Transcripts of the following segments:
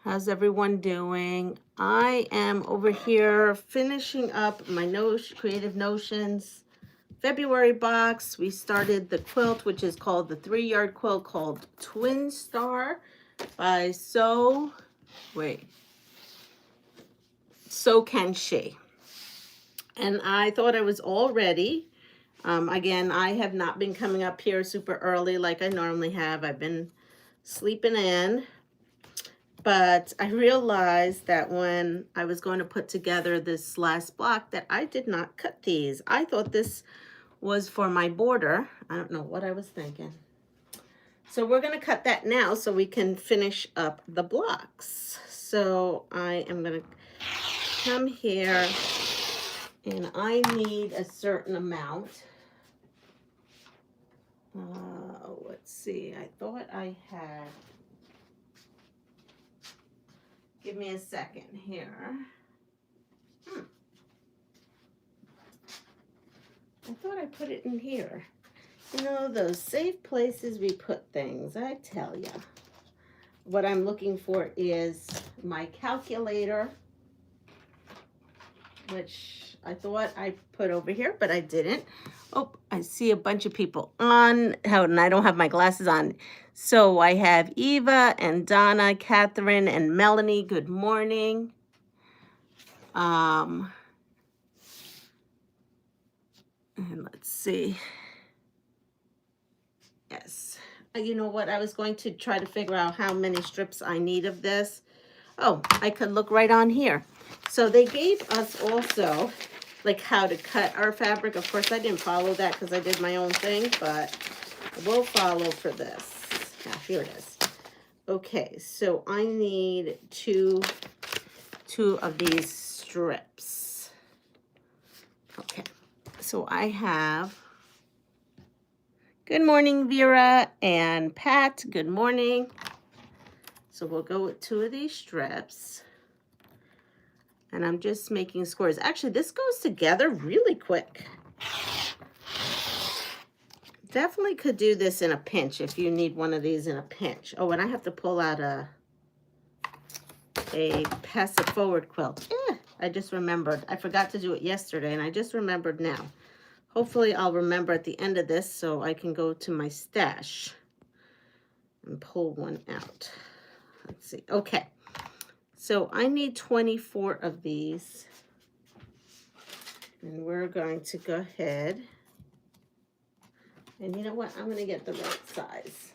How's everyone doing? I am over here finishing up my Creative Notions February box. We started the quilt, which is called the 3-yard quilt called Twin Star by So Can She. And I thought I was all ready. Again, I have not been coming up here super early like I normally have. I've been sleeping in. But I realized that when I was going to put together this last block that I did not cut these. I thought this was for my border. I don't know what I was thinking. So we're going to cut that now so we can finish up the blocks. So I am going to come here and I need a certain amount. Let's see. I thought I had... Give me a second here. I thought I put it in here. You know, those safe places we put things, I tell ya. What I'm looking for is my calculator, which I thought I put over here, but I didn't. Oh, I see a bunch of people on, and I don't have my glasses on. So I have Eva and Donna, Catherine and Melanie. Good morning. And let's see. Yes. You know what? I was going to try to figure out how many strips I need of this. Oh, I could look right on here. So they gave us also like how to cut our fabric. Of course, I didn't follow that because I did my own thing, but we'll follow for this. Here it is. Okay, so I need two of these strips. Okay, so I have... Good morning, Vera and Pat. Good morning. So we'll go with 2 of these strips. And I'm just making squares. Actually, this goes together really quick. Definitely could do this in a pinch if you need one of these in a pinch. Oh, and I have to pull out a pass it forward quilt. I just remembered. I forgot to do it yesterday, and I just remembered now. Hopefully, I'll remember at the end of this so I can go to my stash and pull one out. Let's see. Okay. So I need 24 of these. And we're going to go ahead. And you know what? I'm going to get the right size.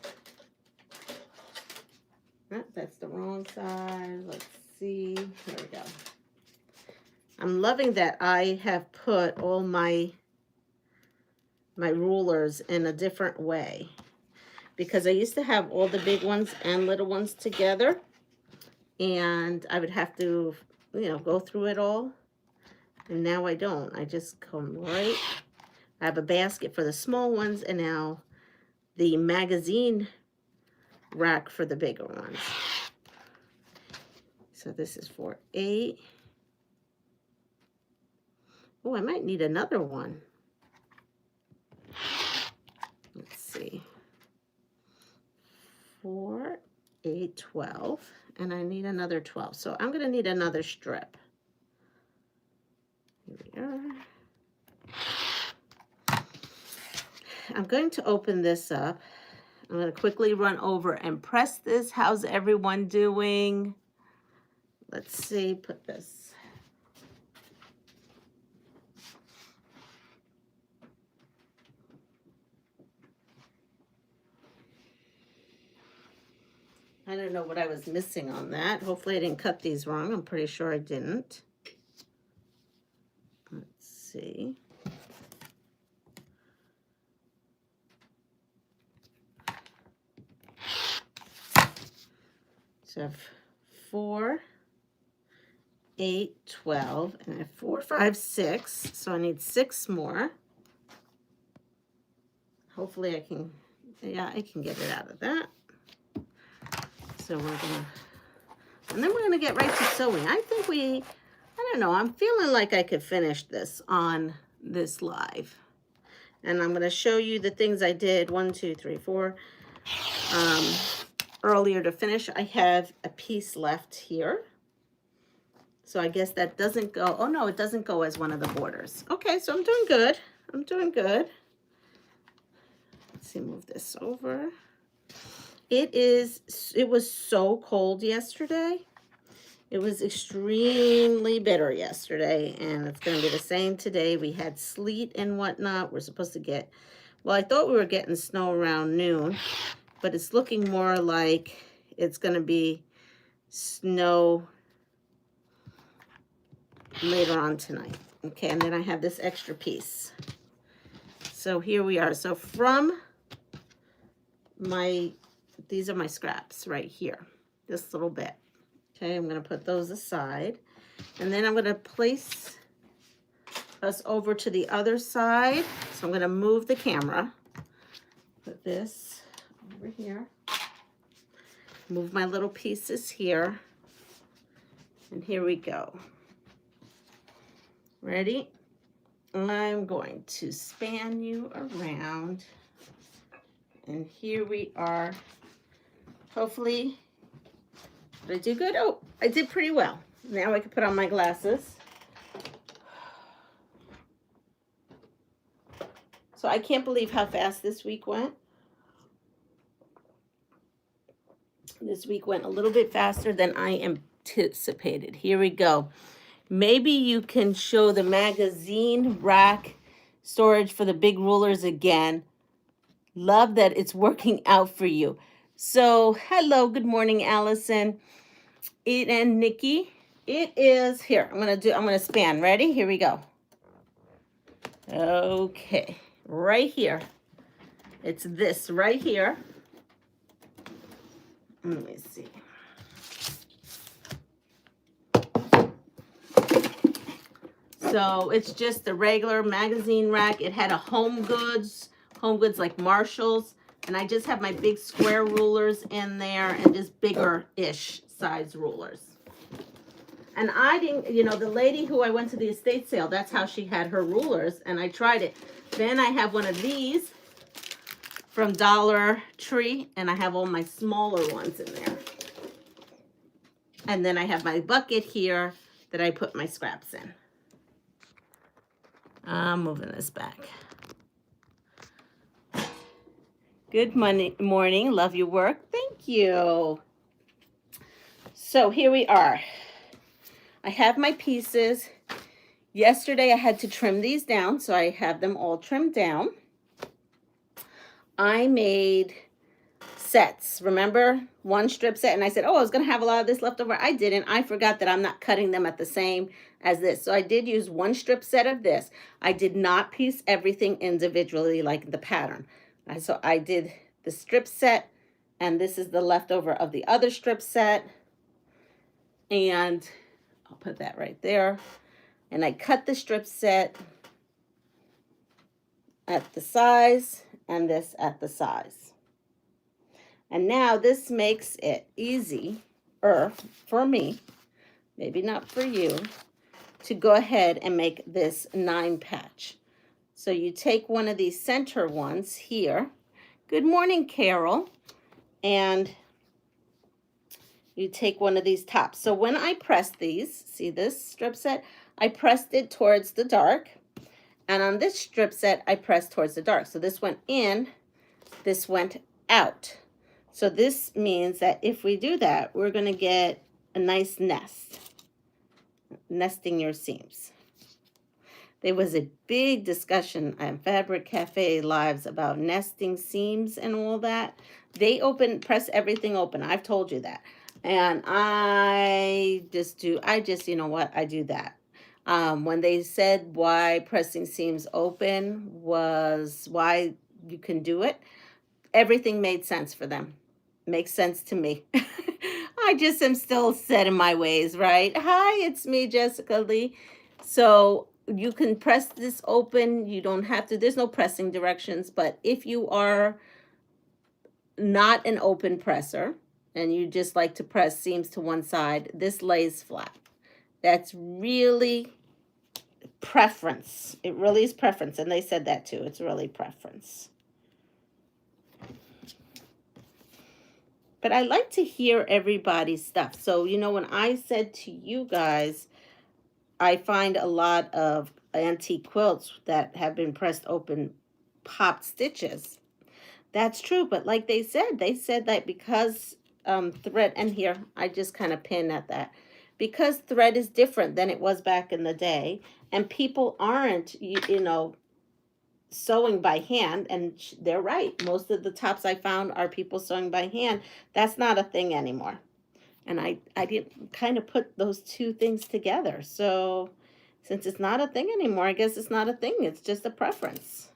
Oh, that's the wrong size. Let's see. Here we go. I'm loving that I have put all my rulers in a different way. Because I used to have all the big ones and little ones together. And I would have to, you know, go through it all. And now I don't. I just come right... I have a basket for the small ones and now the magazine rack for the bigger ones. So this is for 8. Oh, I might need another one. Let's see. 4, 8, 12. And I need another 12. So I'm going to need another strip. Here we are. I'm going to open this up. I'm going to quickly run over and press this. How's everyone doing? Let's see, put this. I don't know what I was missing on that. Hopefully I didn't cut these wrong. I'm pretty sure I didn't. Let's see. So I have 4, 8, 12, and I have 4, 5, 6. So I need 6 more. Hopefully I can, yeah, I can get it out of that. So we're gonna, and then we're gonna get right to sewing. I think I don't know, I'm feeling like I could finish this on this live. And I'm gonna show you the things I did, 1, 2, 3, 4, earlier to finish. I have a piece left here. So I guess that doesn't go. Oh no, it doesn't go as one of the borders. Okay, so I'm doing good. I'm doing good. Let's see, move this over. It was so cold yesterday. It was extremely bitter yesterday, and it's going to be the same today. We had sleet and whatnot. We're supposed to get, well, I thought we were getting snow around noon, but it's looking more like it's going to be snow later on tonight. Okay, and then I have this extra piece. So here we are. So from these are my scraps right here, this little bit. Okay, I'm going to put those aside. And then I'm going to place us over to the other side. So I'm going to move the camera. Put this over here. Move my little pieces here. And here we go. Ready? I'm going to span you around. And here we are. Hopefully, did I do good? Oh, I did pretty well. Now I can put on my glasses. So I can't believe how fast this week went. This week went a little bit faster than I anticipated. Here we go. Maybe you can show the magazine rack storage for the big rulers again. Love that it's working out for you. So, hello, good morning, Allison. And Nikki. It is here. I'm gonna span. Ready? Here we go. Okay, right here. It's this right here. Let me see. So it's just the regular magazine rack. It had a home goods like Marshall's, and I just have my big square rulers in there and just bigger-ish size rulers. And I didn't, you know, the lady who I went to the estate sale, that's how she had her rulers, and I tried it. Then I have one of these from Dollar Tree, and I have all my smaller ones in there. And then I have my bucket here that I put my scraps in. I'm moving this back. Good morning. Love your work. Thank you. So here we are. I have my pieces. Yesterday I had to trim these down, so I have them all trimmed down. I made sets. Remember? One strip set, and I said, oh, I was going to have a lot of this left over. I didn't. I forgot that I'm not cutting them at the same as this. So I did use one strip set of this. I did not piece everything individually like the pattern. So I did the strip set, and this is the leftover of the other strip set. And I'll put that right there. And I cut the strip set at the size and this at the size. And now this makes it easier for me, maybe not for you, to go ahead and make this 9 patch. So you take one of these center ones here. Good morning, Carol. And you take one of these tops. So when I press these, see this strip set? I pressed it towards the dark. And on this strip set, I pressed towards the dark. So this went in, this went out. So this means that if we do that, we're going to get a nice nest, nesting your seams. There was a big discussion on Fabric Cafe Lives about nesting seams and all that. They press everything open. I've told you that. And I just, you know what, I do that. When they said why pressing seams open was why you can do it, everything made sense for them. Makes sense to me. I just am still set in my ways, right? Hi, it's me, Jessica Lee. So you can press this open. You don't have to, there's no pressing directions, but if you are not an open presser and you just like to press seams to one side, this lays flat. That's really preference. It really is preference. And they said that too. It's really preference. But I like to hear everybody's stuff. So, you know, when I said to you guys, I find a lot of antique quilts that have been pressed open, popped stitches. That's true, but like they said that because thread, and here, I just kind of pin at that. Because thread is different than it was back in the day, and people aren't, you know, sewing by hand, and they're right. Most of the tops I found are people sewing by hand. That's not a thing anymore. And I didn't kind of put those two things together. So since it's not a thing anymore, I guess it's not a thing. It's just a preference.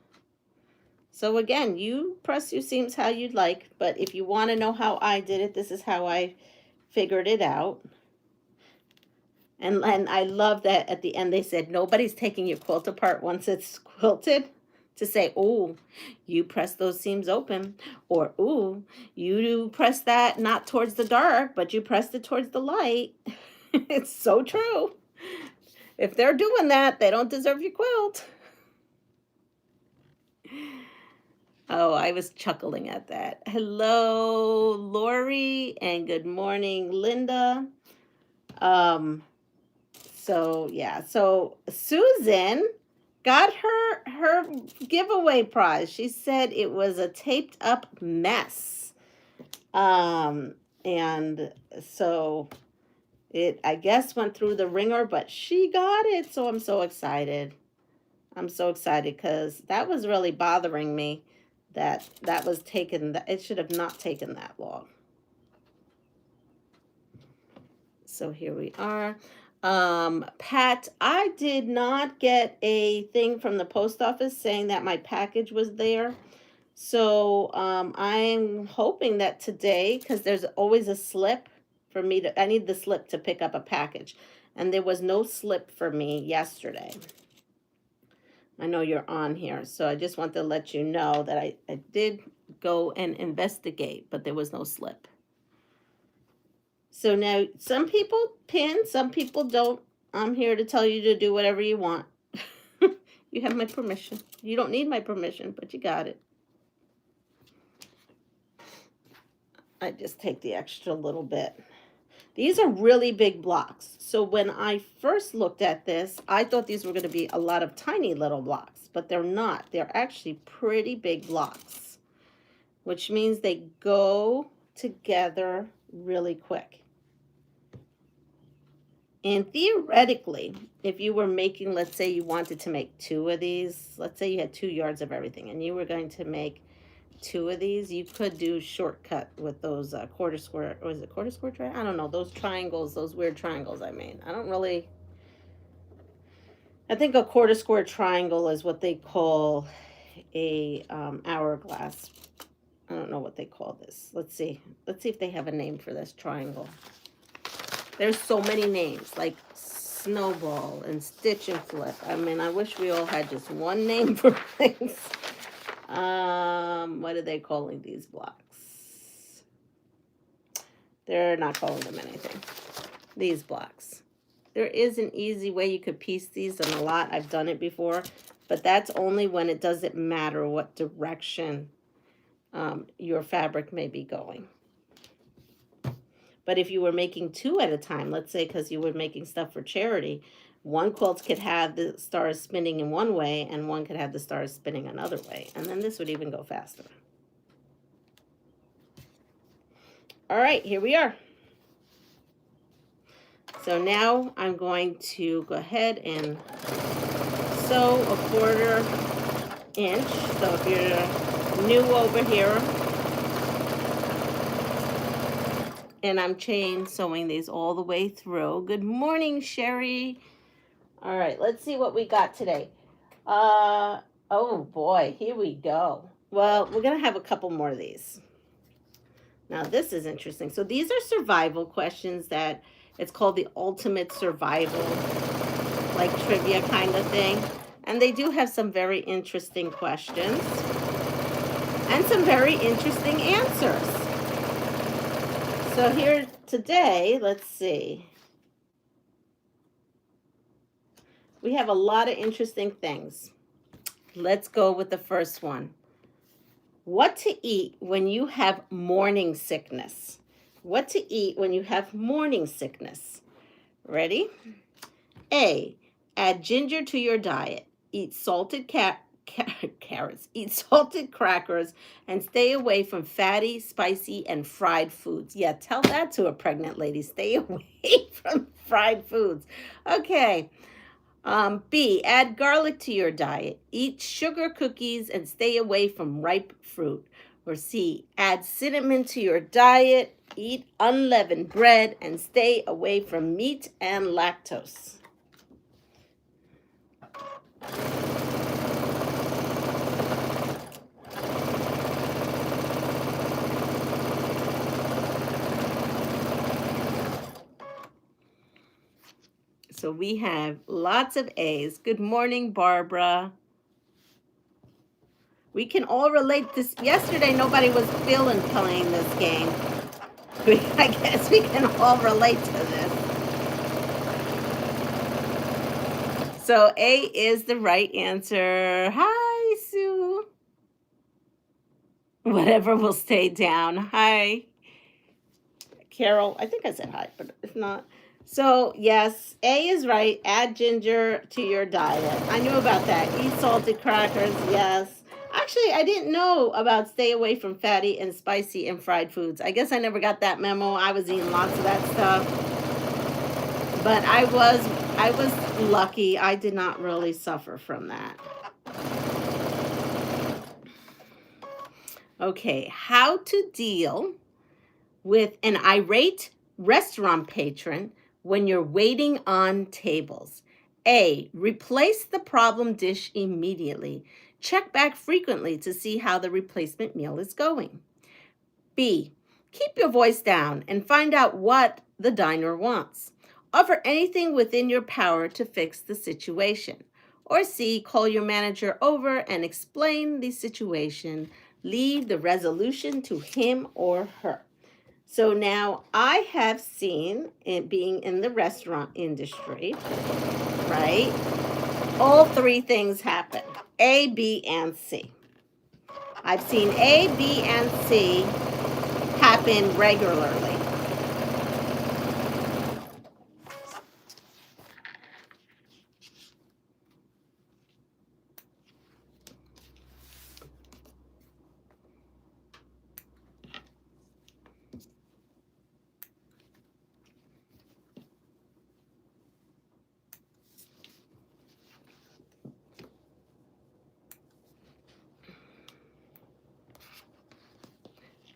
So again, you press your seams how you'd like, but if you want to know how I did it, this is how I figured it out. And I love that at the end they said, nobody's taking your quilt apart once it's quilted, to say, oh, you press those seams open, or oh, you press that not towards the dark, but you pressed it towards the light. It's so true. If they're doing that, they don't deserve your quilt. Oh, I was chuckling at that. Hello, Lori, and good morning, Linda. So yeah, so Susan got her giveaway prize. She said it was a taped up mess. And so it, I guess, went through the ringer, but she got it. So I'm so excited. I'm so excited because that was really bothering me. That was taken, it should have not taken that long. So here we are. Pat, I did not get a thing from the post office saying that my package was there. So I'm hoping that today, because there's always a slip for me to, I need the slip to pick up a package. And there was no slip for me yesterday. I know you're on here, so I just want to let you know that I did go and investigate, but there was no slip. So now some people pin, some people don't. I'm here to tell you to do whatever you want. You have my permission. You don't need my permission, but you got it. I just take the extra little bit. These are really big blocks. So when I first looked at this, I thought these were going to be a lot of tiny little blocks, but they're not. They're actually pretty big blocks, which means they go together really quick. And theoretically, if you were making, let's say you wanted to make 2 of these, let's say you had 2 yards of everything and you were going to make 2 of these, you could do shortcut with those quarter square, or is it quarter square try? I don't know, those triangles, those weird triangles I made. I think a quarter square triangle is what they call a hourglass. I don't know what they call this. Let's see if they have a name for this triangle. There's so many names, like snowball and stitch and flip. I mean, I wish we all had just one name for things. What are they calling these blocks? They're not calling them anything. These blocks. There is an easy way you could piece these, and a lot, I've done it before, but that's only when it doesn't matter what direction your fabric may be going. But if you were making 2 at a time, let's say because you were making stuff for charity, one quilt could have the stars spinning in one way and one could have the stars spinning another way. And then this would even go faster. All right, here we are. So now I'm going to go ahead and sew a 1/4 inch. So if you're new over here, and I'm chain sewing these all the way through. Good morning, Sherry. All right, let's see what we got today. Oh boy, here we go. Well, we're gonna have a couple more of these. Now this is interesting. So these are survival questions that it's called the ultimate survival, like trivia kind of thing. And they do have some very interesting questions and some very interesting answers. So here today, let's see. We have a lot of interesting things. Let's go with the first one. What to eat when you have morning sickness? What to eat when you have morning sickness? Ready? A, add ginger to your diet. Eat salted carrots. Eat salted crackers and stay away from fatty, spicy, and fried foods. Yeah, tell that to a pregnant lady. Stay away from fried foods. Okay. B, add garlic to your diet. Eat sugar cookies and stay away from ripe fruit. Or C, add cinnamon to your diet. Eat unleavened bread and stay away from meat and lactose. So we have lots of A's. Good morning, Barbara. We can all relate this. Yesterday, nobody was feeling playing this game. I guess we can all relate to this. So A is the right answer. Hi, Sue. Whatever will stay down. Hi. Carol, I think I said hi, but if not. So, yes, A is right. Add ginger to your diet. I knew about that. Eat salted crackers, yes. Actually, I didn't know about stay away from fatty and spicy and fried foods. I guess I never got that memo. I was eating lots of that stuff. But I was lucky. I did not really suffer from that. Okay, how to deal with an irate restaurant patron when you're waiting on tables. A, replace the problem dish immediately. Check back frequently to see how the replacement meal is going. B, keep your voice down and find out what the diner wants. Offer anything within your power to fix the situation. Or C, call your manager over and explain the situation. Leave the resolution to him or her. So now I have seen it being in the restaurant industry, right? All three things happen, A, B, and C. I've seen A, B, and C happen regularly.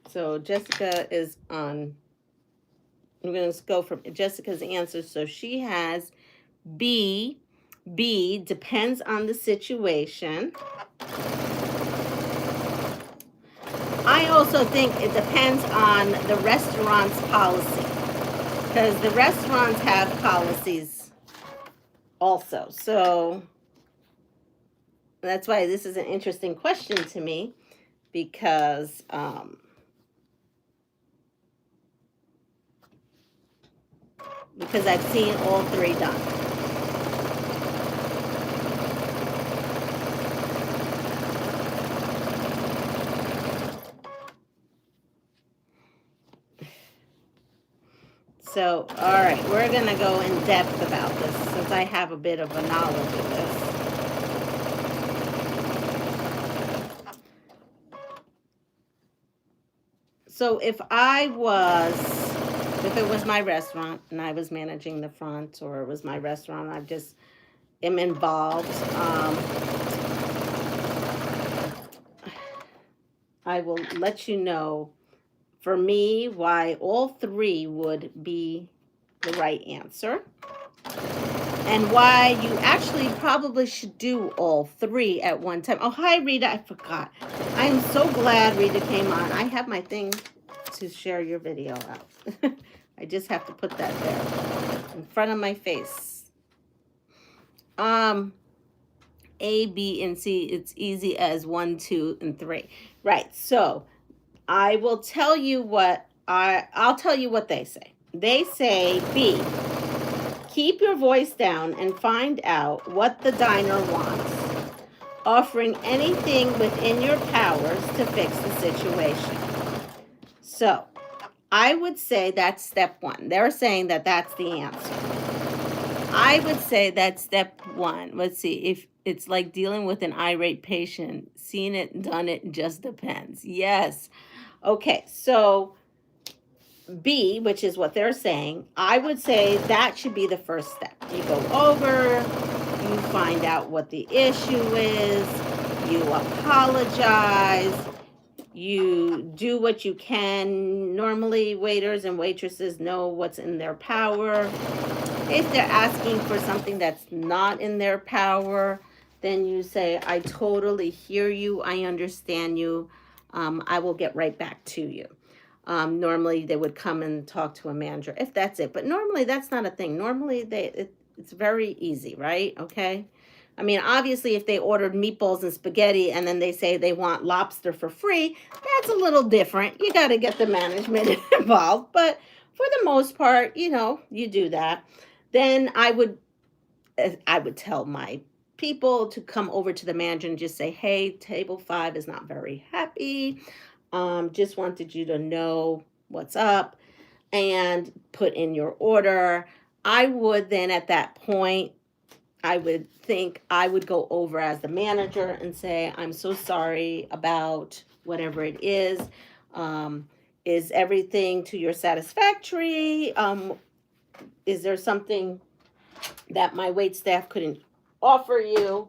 So Jessica is on, I'm going to go from Jessica's answer. So she has B. B, depends on the situation. I also think it depends on the restaurant's policy, because the restaurants have policies also. So that's why this is an interesting question to me, because I've seen all three done. So, all right, we're going to go in depth about this since I have a bit of a knowledge of this. So if it was my restaurant and I was managing the front, or it was my restaurant, I just am involved, I will let you know, for me, why all three would be the right answer, and why you actually probably should do all three at one time. Oh, hi, Rita. I forgot. I am so glad Rita came on. I have my thing to share your video out. I just have to put that there in front of my face. A, B, and C, it's easy as 1, 2, and 3. Right, so I will tell you what I'll tell you what they say. They say B, keep your voice down and find out what the diner wants. offering anything within your powers to fix the situation. So I would say that's step one. They're saying that that's the answer. I would say that's step one. Let's see. If it's like dealing with an irate patient, seen it, done it, just depends. Yes. Okay, so B, which is what they're saying, I would say that should be the first step. You go over, you find out what the issue is, you apologize, you do what you can. Normally, waiters and waitresses know what's in their power. If they're asking for something that's not in their power, then you say, I totally hear you, I understand you, I will get right back to you. Normally they would come and talk to a manager if that's it, but normally that's not a thing. Normally it's very easy, right? Okay. I mean, obviously if they ordered meatballs and spaghetti and then they say they want lobster for free, that's a little different. You got to get the management involved, but for the most part, you know, you do that. Then I would tell my people to come over to the manager and just say, hey, table 5 is not very happy. Just wanted you to know what's up and put in your order. I would then at that point, I would think I would go over as the manager and say, I'm so sorry about whatever it is. Is everything to your satisfactory? Is there something that my wait staff couldn't offer you?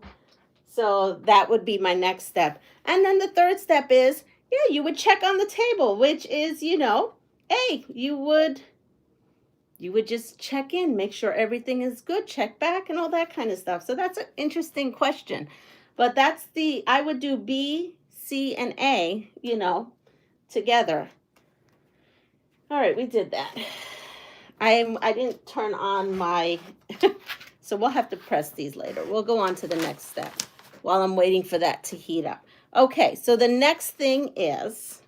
So that would be my next step. And then the third step is, yeah, you would check on the table, which is, you know, hey, you would just check in, make sure everything is good, check back and all that kind of stuff. So that's an interesting question. But that's I would do B, C, and A, you know, together. All right, we did that. I didn't turn on my, so we'll have to press these later. We'll go on to the next step while I'm waiting for that to heat up. Okay, so the next thing is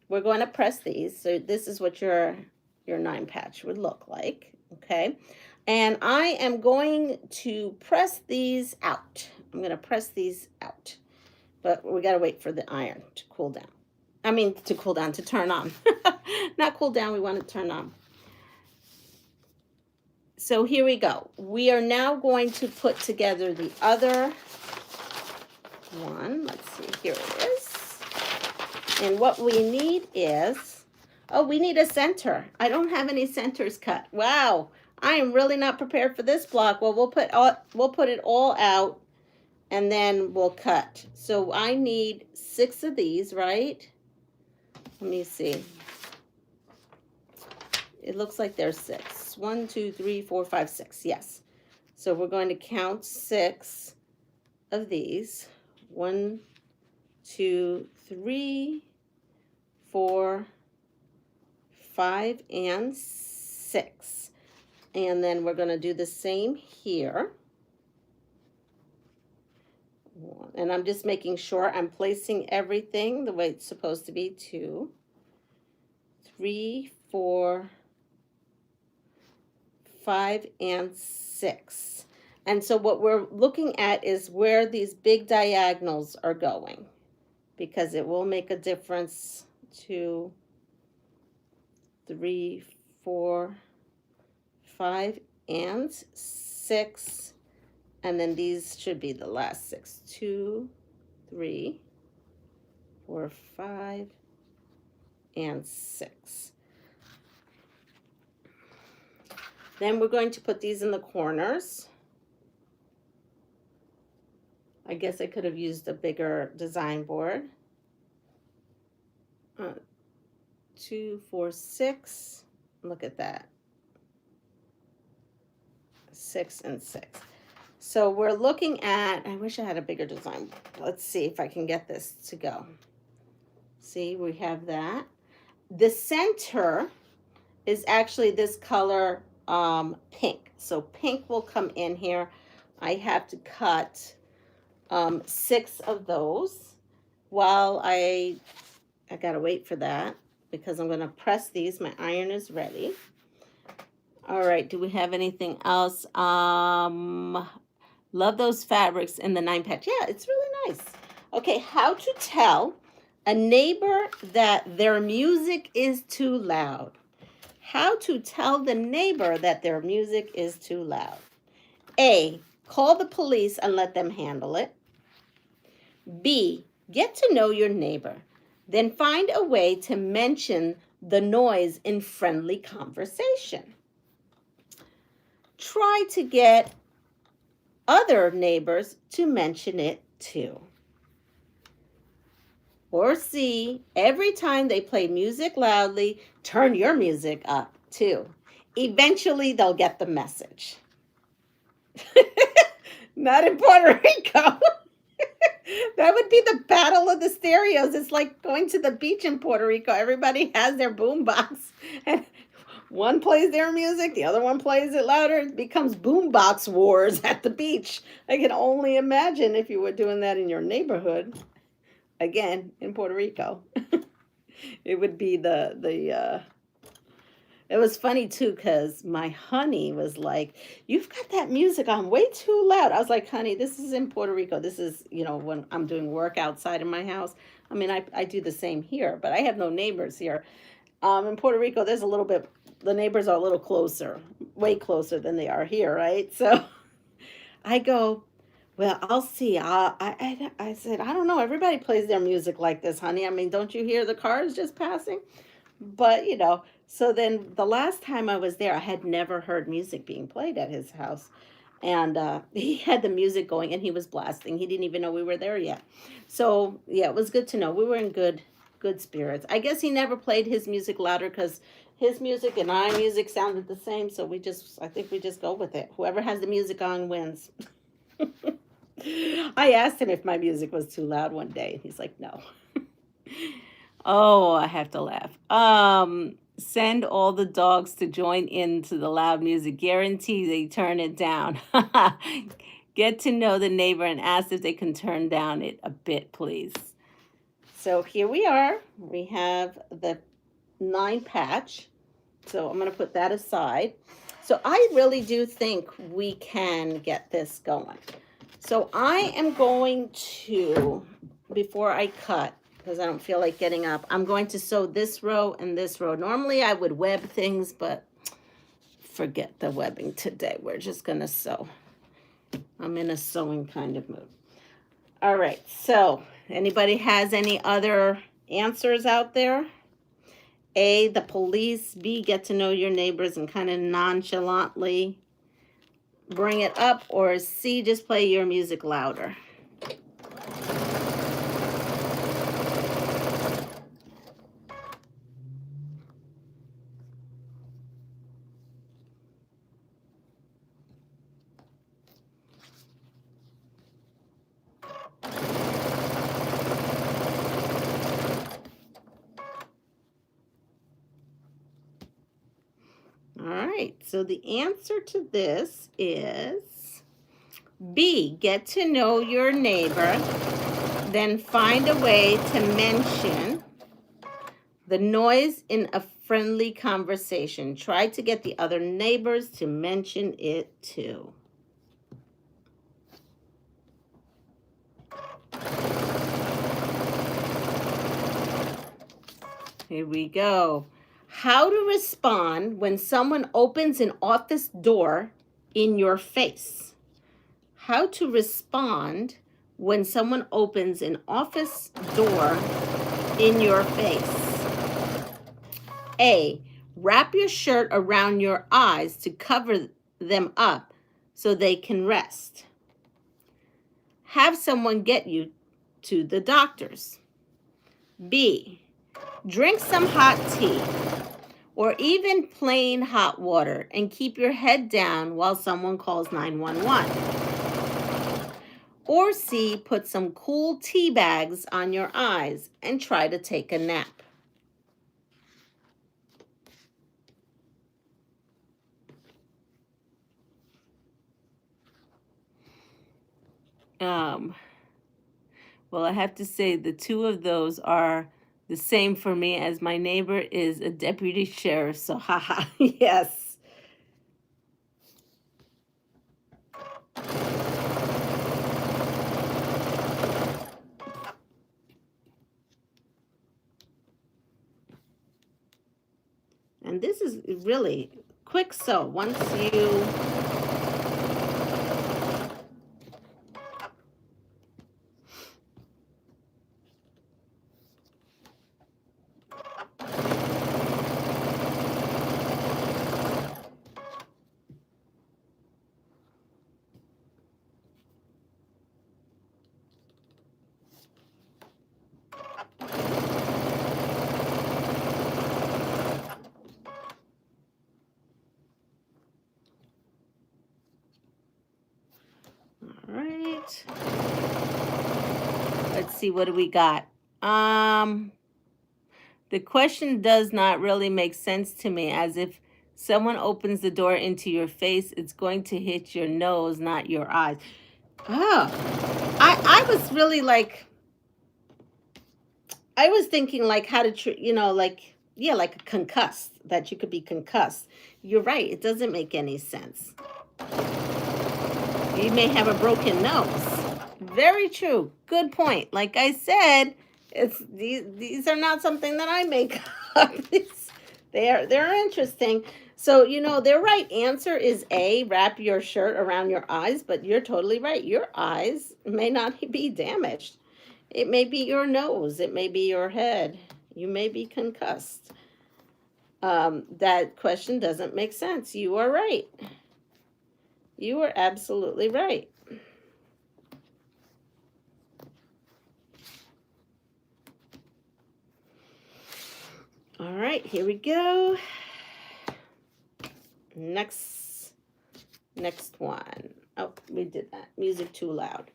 we're going to press these. So this is what your 9 patch would look like, okay? And I am going to press these out. I'm going to press these out. But we got to wait for the iron to cool down. I mean, to cool down, to turn on. Not cool down, we want it to turn on. So here we go. We are now going to put together the other one. Let's see, here it is. And what we need is, oh, we need a center. I don't have any centers cut. Wow, I am really not prepared for this block. Well, we'll put it all out and then we'll cut. So I need 6 of these, right? Let me see. It looks like there's 6. 1, 2, 3, 4, 5, 6. Yes. So we're going to count 6 of these. 1, 2, 3, 4, 5, and 6. And then we're going to do the same here. And I'm just making sure I'm placing everything the way it's supposed to be. 2, 3, 4, 5, and 6. And so what we're looking at is where these big diagonals are going, because it will make a difference. 2, 3, 4, 5, and 6. And then these should be the last 6. 2, 3, 4, 5, and 6. Then we're going to put these in the corners. I guess I could have used a bigger design board. 2, 4, 6. Look at that. 6 and 6. So we're looking at, I wish I had a bigger design. Let's see if I can get this to go. See, we have that. The center is actually this color pink. So pink will come in here. I have to cut 6 of those while I gotta wait for that because I'm gonna press these. My iron is ready. All right, do we have anything else? Love those fabrics in the 9 patch. Yeah, it's really nice. Okay, how to tell a neighbor that their music is too loud. How to tell the neighbor that their music is too loud. A, call the police and let them handle it. B, get to know your neighbor. Then find a way to mention the noise in friendly conversation. Try to get other neighbors to mention it too. Or C, every time they play music loudly, turn your music up too. Eventually, they'll get the message. Not in Puerto Rico. That would be the battle of the stereos. It's like going to the beach in Puerto Rico. Everybody has their boombox, and one plays their music, the other one plays it louder. It becomes boombox wars at the beach. I can only imagine if you were doing that in your neighborhood. Again, in Puerto Rico. It would be it was funny too, because my honey was like, you've got that music on way too loud. I was like, honey, this is in Puerto Rico. This is, when I'm doing work outside of my house. I mean, I do the same here, but I have no neighbors here. In Puerto Rico, there's a little bit, the neighbors are a little closer, way closer than they are here, right? So I go, well, I'll see. I said, I don't know. Everybody plays their music like this, honey. I mean, don't you hear the cars just passing? But, so then the last time I was there, I had never heard music being played at his house. And he had the music going and he was blasting. He didn't even know we were there yet. So, yeah, it was good to know. We were in good spirits. I guess he never played his music louder because his music and our music sounded the same. So I think we just go with it. Whoever has the music on wins. I asked him if my music was too loud one day. And he's like, no. Oh, I have to laugh. Send all the dogs to join into the loud music. Guarantee they turn it down. Get to know the neighbor and ask if they can turn down it a bit, please. So here we are. We have the 9 patch. So I'm going to put that aside. So I really do think we can get this going. So I am going to, before I cut, because I don't feel like getting up, I'm going to sew this row and this row. Normally I would web things, but forget the webbing today. We're just going to sew. I'm in a sewing kind of mood. All right, so anybody has any other answers out there? A, the police. B, get to know your neighbors and kind of nonchalantly bring it up. Or C, just play your music louder. All right, so the answer to this is B, get to know your neighbor, then find a way to mention the noise in a friendly conversation. Try to get the other neighbors to mention it too. Here we go. How to respond when someone opens an office door in your face. How to respond when someone opens an office door in your face. A, wrap your shirt around your eyes to cover them up so they can rest. Have someone get you to the doctor's. B, drink some hot tea or even plain hot water and keep your head down while someone calls 911. Or C, put some cool tea bags on your eyes and try to take a nap. Well, I have to say the two of those are the same for me, as my neighbor is a deputy sheriff, so haha, yes. And this is really quick sew. Once you all right. Let's see, what do we got? The question does not really make sense to me, as if someone opens the door into your face, it's going to hit your nose, not your eyes. Oh, I was really like, I was thinking like how to, you know, like, yeah, like a concussed, that you could be concussed. You're right. It doesn't make any sense. You may have a broken nose. Very true. Good point. Like I said, it's these are not something that I make up. They're interesting. So, you know, their right answer is A, wrap your shirt around your eyes, but you're totally right. Your eyes may not be damaged. It may be your nose. It may be your head. You may be concussed. That question doesn't make sense. You are right. You are absolutely right. All right, here we go. Next one. Oh, we did that. Music too loud.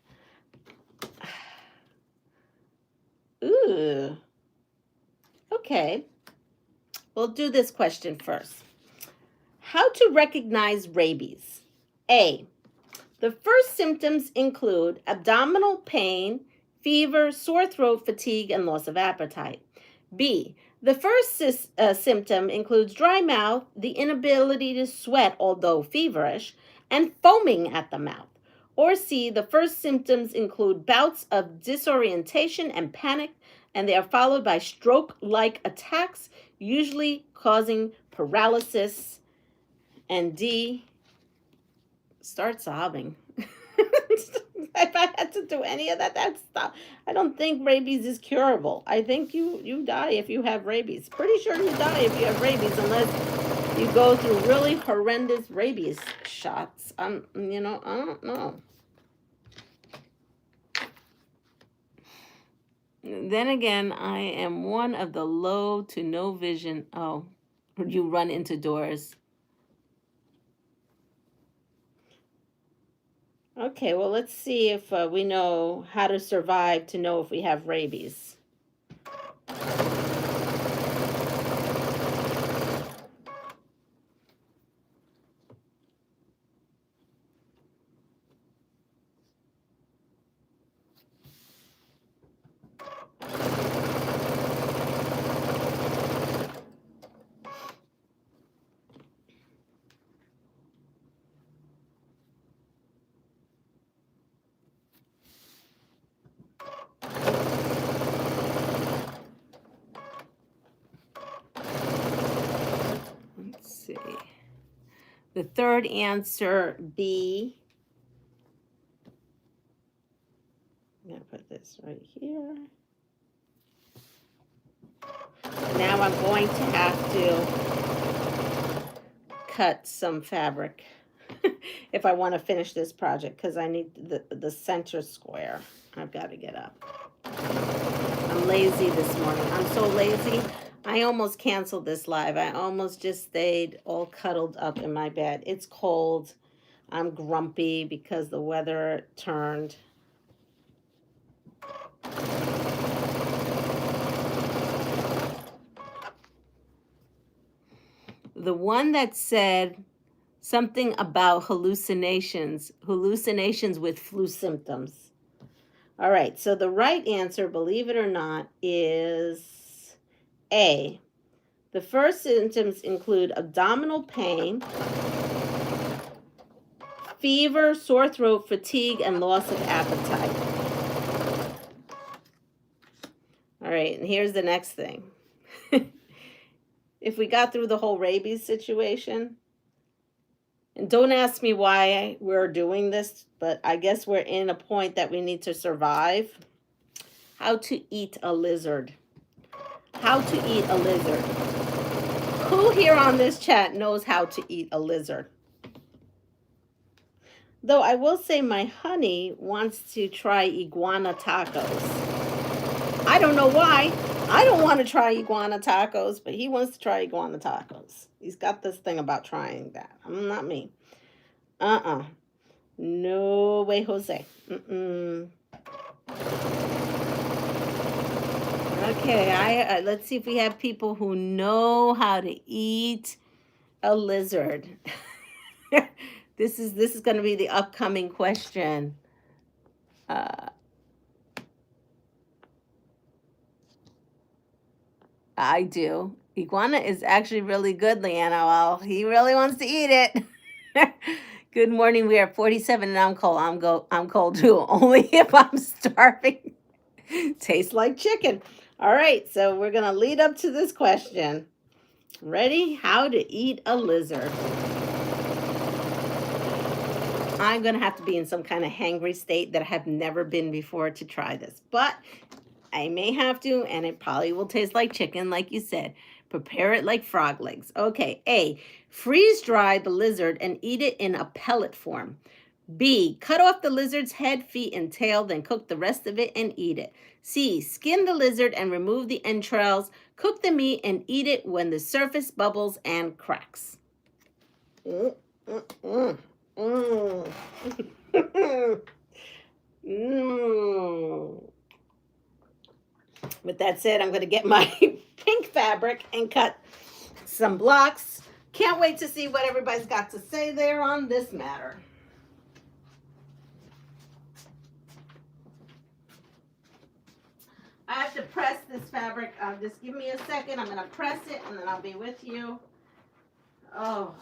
Ooh. Okay. We'll do this question first. How to recognize rabies? A. The first symptoms include abdominal pain, fever, sore throat, fatigue, and loss of appetite. B. The first symptom includes dry mouth, the inability to sweat, although feverish, and foaming at the mouth. Or C. The first symptoms include bouts of disorientation and panic, and they are followed by stroke-like attacks, usually causing paralysis. And D. Start sobbing. If I had to do any of that, that's stop. I don't think rabies is curable. I think you die if you have rabies. Pretty sure you die if you have rabies, unless you go through really horrendous rabies shots. You know, I don't know. Then again, I am one of the low to no vision. Oh, you run into doors. Okay, well, let's see if we know how to survive to know if we have rabies. See. The third answer, B. I'm going to put this right here. Now I'm going to have to cut some fabric if I want to finish this project, because I need the center square. I've got to get up. I'm lazy this morning. I'm so lazy. I almost canceled this live. I almost just stayed all cuddled up in my bed. It's cold. I'm grumpy because the weather turned. The one that said something about hallucinations with flu symptoms. All right, so the right answer, believe it or not, is A. The first symptoms include abdominal pain, fever, sore throat, fatigue, and loss of appetite. All right, and here's the next thing. if we got through the whole rabies situation. And don't ask me why we're doing this, but I guess we're in a point that we need to survive. How to eat a lizard. How to eat a lizard. Who here on this chat knows how to eat a lizard? Though I will say my honey wants to try iguana tacos. I don't know why. I don't want to try iguana tacos, but he wants to try iguana tacos. He's got this thing about trying that. I'm not me. No way, Jose. Okay, let's see if we have people who know how to eat a lizard. This is going to be the upcoming question. I do. Iguana is actually really good, Leanna. Well, he really wants to eat it. Good morning. We are 47 and I'm cold. I'm cold too. Only if I'm starving. Tastes like chicken. All right, so we're going to lead up to this question. Ready? How to eat a lizard. I'm going to have to be in some kind of hangry state that I have never been before to try this. But I may have to, and it probably will taste like chicken, like you said. Prepare it like frog legs. Okay, A, freeze dry the lizard and eat it in a pellet form. B, cut off the lizard's head, feet, and tail, then cook the rest of it and eat it. C, skin the lizard and remove the entrails. Cook the meat and eat it when the surface bubbles and cracks. With that said, I'm going to get my pink fabric and cut some blocks. Can't wait to see what everybody's got to say there on this matter. I have to press this fabric. Just give me a second. I'm going to press it and then I'll be with you. Oh.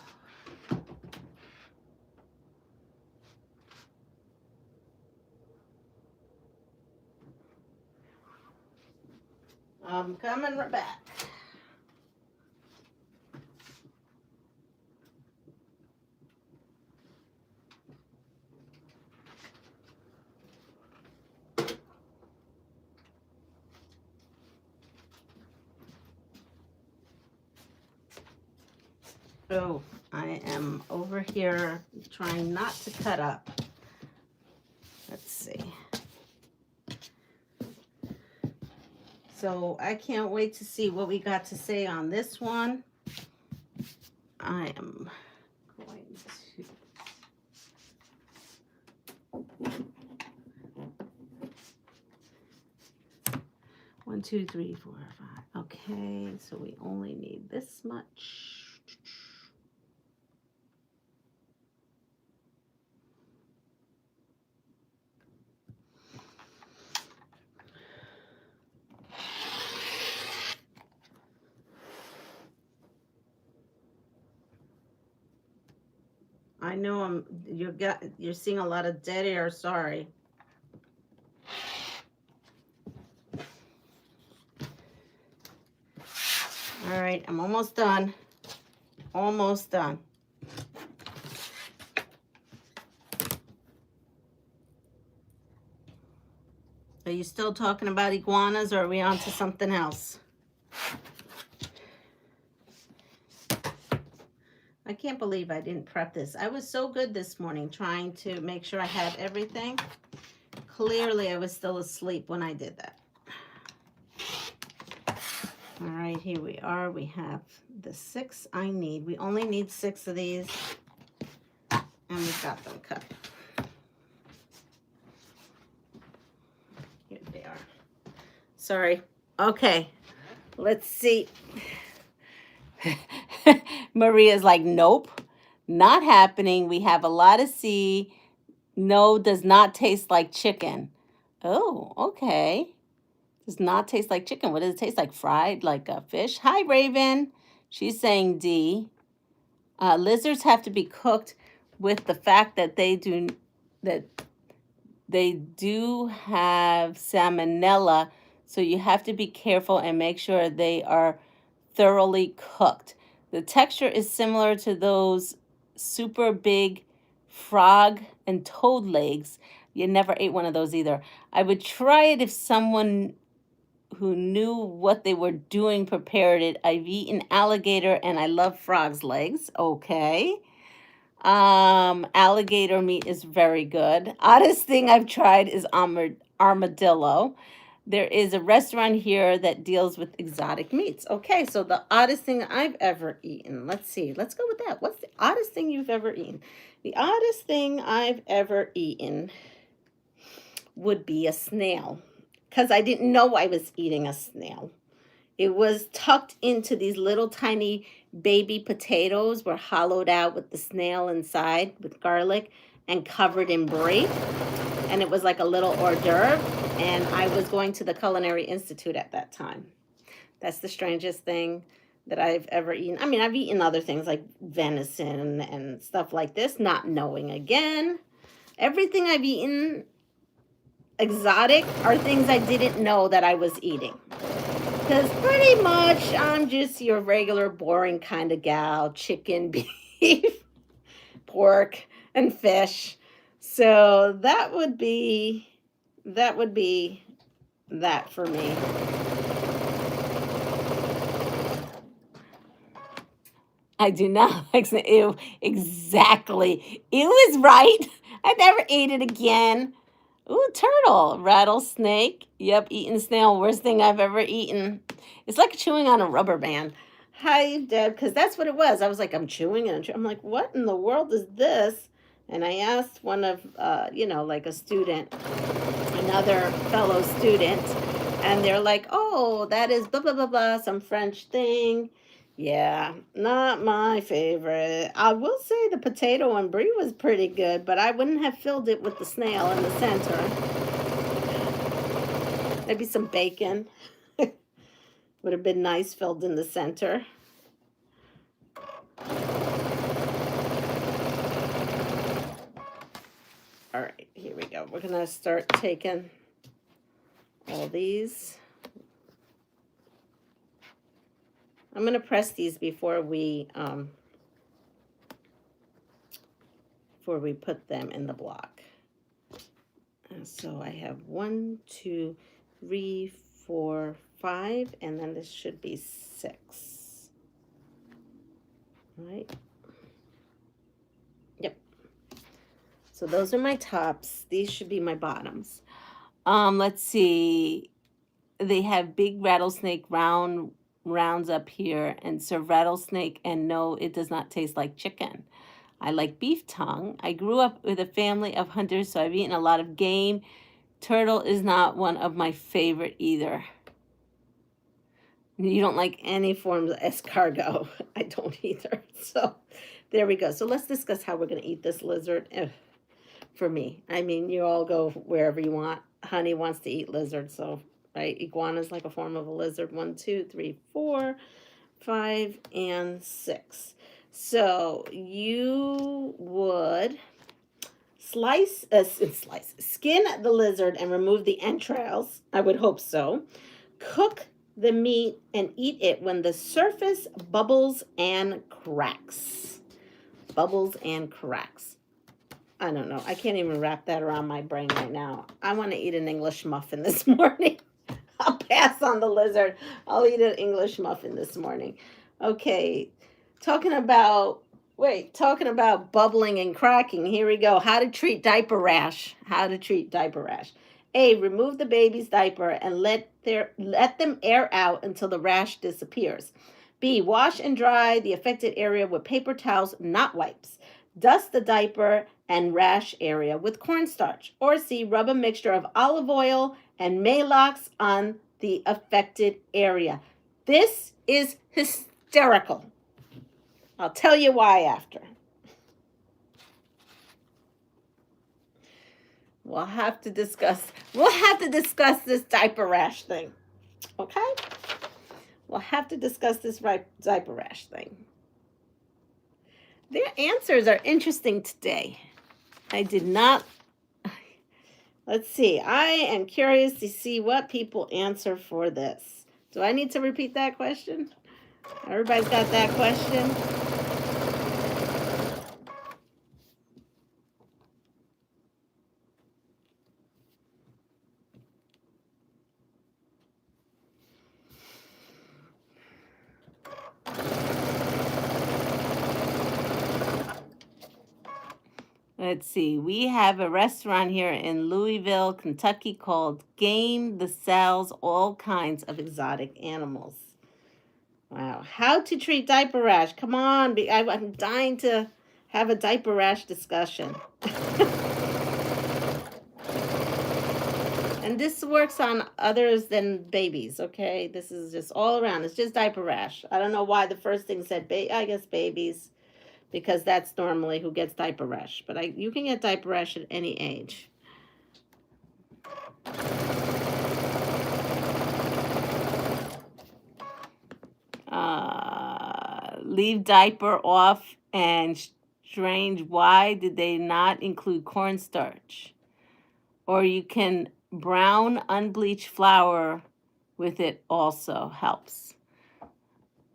I'm coming right back. Oh, I am over here trying not to cut up. Let's see. So I can't wait to see what we got to say on this one. I am going to... 1, 2, 3, 4, 5. Okay, so we only need this much. I know you're seeing a lot of dead air, sorry. All right, I'm almost done. Almost done. Are you still talking about iguanas or are we on to something else? I can't believe I didn't prep this. I was so good this morning trying to make sure I had everything. Clearly, I was still asleep when I did that. All right, here we are. We have the 6 I need. We only need 6 of these, and we've got them cut. Here they are. Sorry. Okay, let's see. Maria's like, nope, not happening. We have a lot of C. No, does not taste like chicken. Oh, okay. Does not taste like chicken. What does it taste like? Fried, like a fish? Hi, Raven. She's saying D. Lizards have to be cooked with the fact that they do have salmonella. So you have to be careful and make sure they are thoroughly cooked. The texture is similar to those super big frog and toad legs. You never ate one of those either. I would try it if someone who knew what they were doing prepared it. I've eaten alligator and I love frog's legs. Okay. Alligator meat is very good. Oddest thing I've tried is armadillo. There is a restaurant here that deals with exotic meats. Okay, so the oddest thing I've ever eaten. Let's see. Let's go with that. What's the oddest thing you've ever eaten? The oddest thing I've ever eaten would be a snail, because I didn't know I was eating a snail. It was tucked into these little tiny baby potatoes, were hollowed out with the snail inside with garlic and covered in brie. And it was like a little hors d'oeuvre. And I was going to the Culinary Institute at that time. That's the strangest thing that I've ever eaten. I mean, I've eaten other things like venison and stuff like this, not knowing again. Everything I've eaten exotic are things I didn't know that I was eating. Because pretty much I'm just your regular boring kind of gal. Chicken, beef, pork, and fish. So that would be that for me. I do not like snail. Ew, exactly. Ew is right. I never ate it again. Ooh, turtle, rattlesnake. Yep, eating snail. Worst thing I've ever eaten. It's like chewing on a rubber band. Hi, Deb, because that's what it was. I was like, I'm chewing and I'm like, what in the world is this? And I asked one of, like a student, another fellow student, and they're like, oh, that is blah, blah, blah, blah, some French thing. Yeah, not my favorite. I will say the potato and brie was pretty good, but I wouldn't have filled it with the snail in the center. Maybe some bacon would have been nice filled in the center. All right, here we go. We're going to start taking all these. I'm going to press these before we put them in the block. So I have 1, 2, 3, 4, 5, and then this should be 6. All right. Yep. So those are my tops. These should be my bottoms. Let's see. They have big rattlesnake rounds up here and serve rattlesnake, and no, it does not taste like chicken. I like beef tongue. I grew up with a family of hunters, so I've eaten a lot of game. Turtle is not one of my favorite either. You don't like any forms of escargot. I don't either. So there we go. So let's discuss how we're going to eat this lizard. For me, I mean, you all go wherever you want. Honey wants to eat lizard, so right, iguana is like a form of a lizard. 1, 2, 3, 4, 5, and 6. So you would skin the lizard and remove the entrails. I would hope so. Cook the meat and eat it when the surface bubbles and cracks. Bubbles and cracks. I don't know. I can't even wrap that around my brain right now. I want to eat an English muffin this morning. I'll pass on the lizard. I'll eat an English muffin this morning. Okay. Talking about bubbling and cracking. Here we go. How to treat diaper rash. How to treat diaper rash. A, remove the baby's diaper and let them air out until the rash disappears. B, wash and dry the affected area with paper towels, not wipes. Dust the diaper and rash area with cornstarch. Or C, rub a mixture of olive oil and Maalox on the affected area. This is hysterical. I'll tell you why after. We'll have to discuss this diaper rash thing. Okay? We'll have to discuss this diaper rash thing. Their answers are interesting today. I did not. Let's see. I am curious to see what people answer for this. Do I need to repeat that question? Everybody's got that question? Let's see. We have a restaurant here in Louisville, Kentucky called Game that sells all kinds of exotic animals. Wow. How to treat diaper rash. Come on. I'm dying to have a diaper rash discussion. And this works on others than babies, okay? This is just all around. It's just diaper rash. I don't know why the first thing said, I guess babies, because that's normally who gets diaper rash. But you can get diaper rash at any age. Leave diaper off and strange. Why did they not include cornstarch? Or you can brown unbleached flour with it also helps.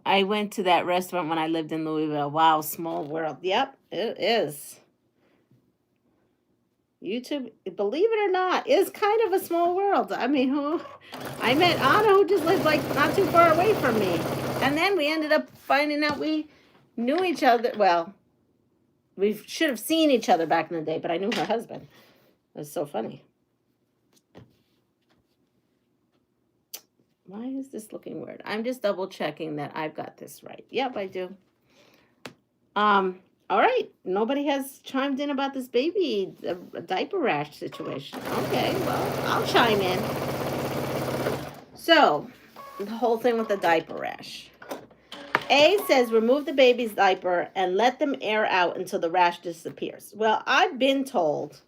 I went to that restaurant when I lived in Louisville. Wow, small world. Yep, it is. YouTube, believe it or not, is kind of a small world. I mean, I met Anna, who just lived like not too far away from me. And then we ended up finding out we knew each other. Well, we should have seen each other back in the day, but I knew her husband. It was so funny. Why is this looking weird? I'm just double checking that I've got this right. Yep, I do. All right. Nobody has chimed in about this baby a diaper rash situation. Okay, well, I'll chime in. So, the whole thing with the diaper rash. A says remove the baby's diaper and let them air out until the rash disappears. Well, I've been told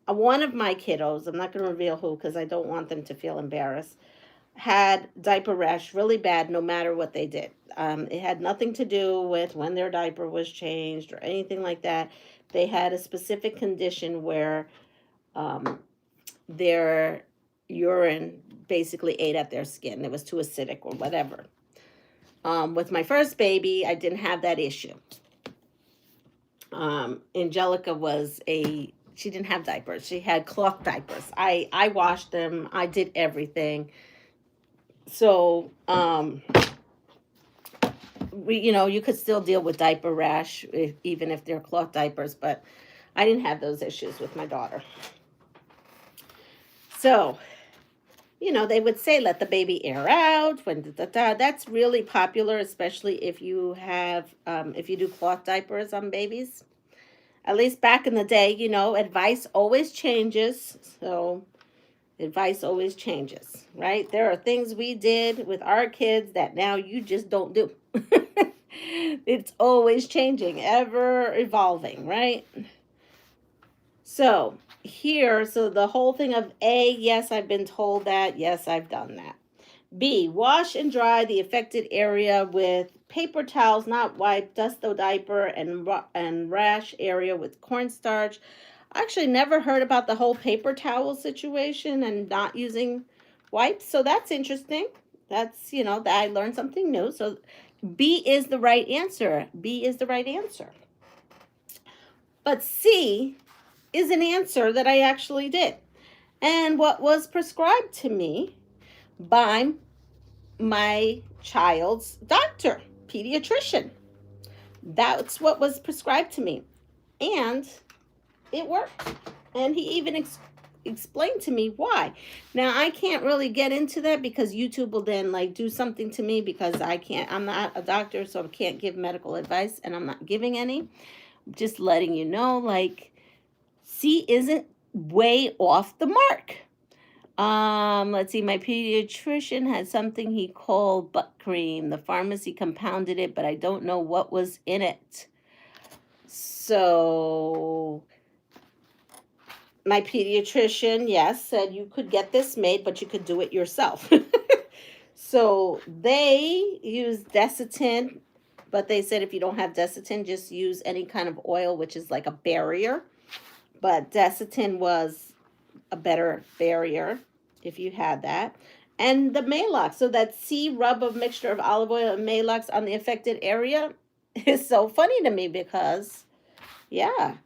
one of my kiddos, I'm not going to reveal who because I don't want them to feel embarrassed, had diaper rash really bad no matter what they did. It had nothing to do with when their diaper was changed or anything like that. They had a specific condition where their urine basically ate at their skin. It was too acidic or whatever. With my first baby, I didn't have that issue. Angelica she didn't have diapers. She had cloth diapers. I washed them. I did everything. So, you could still deal with diaper rash even if they're cloth diapers, but I didn't have those issues with my daughter. So, they would say let the baby air out. That's really popular, especially if you do cloth diapers on babies. At least back in the day, advice always changes. So advice always changes, right? There are things we did with our kids that now you just don't do. It's always changing, ever evolving, right? So the whole thing of A, yes, I've been told that. Yes, I've done that. B, wash and dry the affected area with paper towels, not wipe, dust the diaper, and rash area with cornstarch. I actually never heard about the whole paper towel situation and not using wipes, so that's interesting. That's, that I learned something new. So B is the right answer. B is the right answer. But C is an answer that I actually did. And what was prescribed to me by my child's doctor, pediatrician. That's what was prescribed to me. And it worked. And he even explained to me why. Now, I can't really get into that because YouTube will then do something to me because I'm not a doctor, so I can't give medical advice and I'm not giving any. I'm just letting you know, C isn't way off the mark. Let's see, my pediatrician had something he called butt cream. The pharmacy compounded it, but I don't know what was in it. So my pediatrician, yes, said you could get this made, but you could do it yourself. So they use Desitin, but they said if you don't have Desitin, just use any kind of oil, which is like a barrier. But Desitin was a better barrier if you had that. And the Maalox. So that C rub of mixture of olive oil and Maalox on the affected area is so funny to me because, yeah.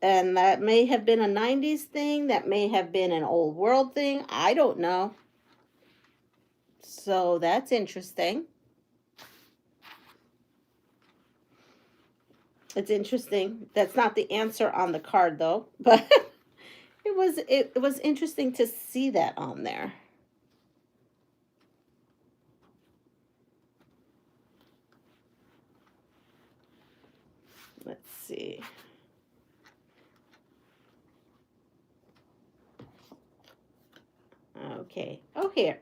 And that may have been a 90s thing. That may have been an old world thing. I don't know. So that's interesting. It's interesting. That's not the answer on the card though, but it was interesting to see that on there. Let's see. Okay. Oh, here.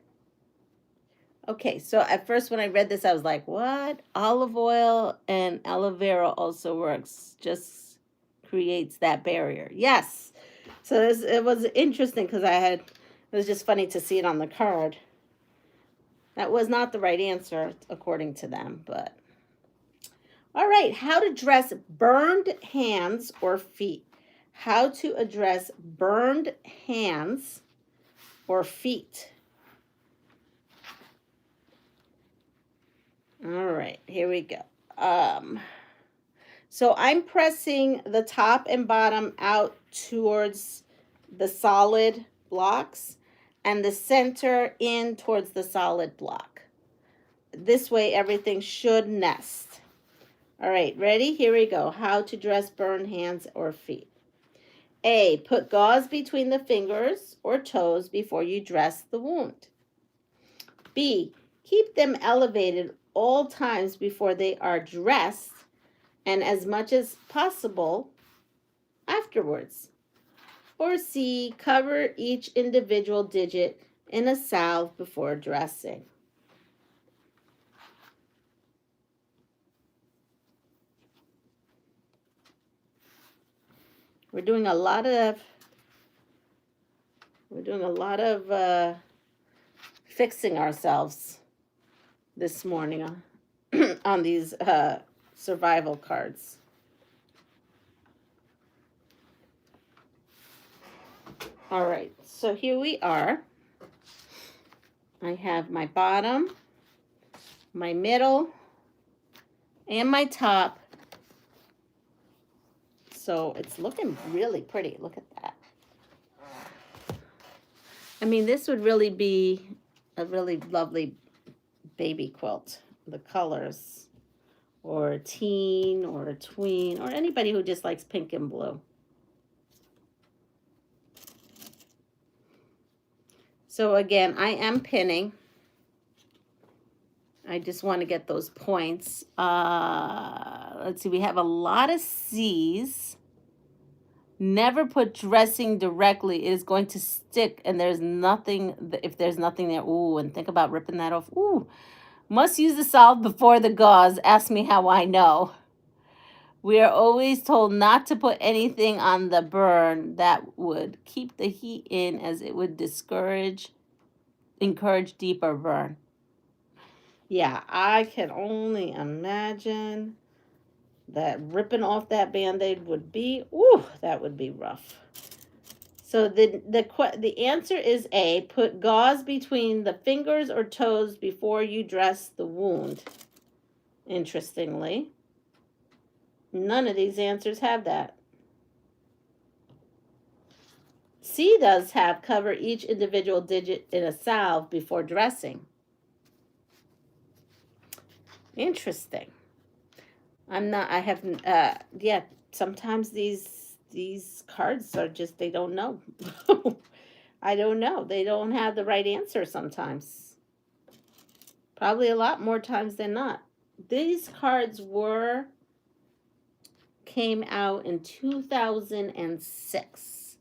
Okay, so at first when I read this, I was like, what? Olive oil and aloe vera also works. Just creates that barrier. Yes. So it was interesting because it was just funny to see it on the card. That was not the right answer, according to them, but. All right, how to dress burned hands or feet. How to address burned hands or feet. All right, here we go. So I'm pressing the top and bottom out towards the solid blocks and the center in towards the solid block. This way everything should nest. All right, ready? Here we go. How to dress burned hands or feet. A, put gauze between the fingers or toes before you dress the wound. B, keep them elevated all times before they are dressed and as much as possible afterwards. Or C, cover each individual digit in a salve before dressing. We're doing a lot of fixing ourselves this morning on these survival cards. All right, so here we are. I have my bottom, my middle, and my top. So it's looking really pretty. Look at that. I mean, this would really be a really lovely baby quilt. The colors, or a teen, or a tween, or anybody who just likes pink and blue. So again, I am pinning. I just want to get those points. Let's see, we have a lot of C's. Never put dressing directly. It is going to stick, and there's nothing, if there's nothing there. Ooh, and think about ripping that off. Ooh, must use the salve before the gauze. Ask me how I know. We are always told not to put anything on the burn that would keep the heat in, as it would encourage deeper burn. Yeah, I can only imagine that ripping off that Band-Aid would be, ooh, that would be rough. So the answer is A, put gauze between the fingers or toes before you dress the wound. Interestingly, none of these answers have that. C does have cover each individual digit in a salve before dressing. Interesting. Yeah, sometimes these cards are just, they don't know. I don't know. They don't have the right answer sometimes. Probably a lot more times than not. These cards came out in 2006.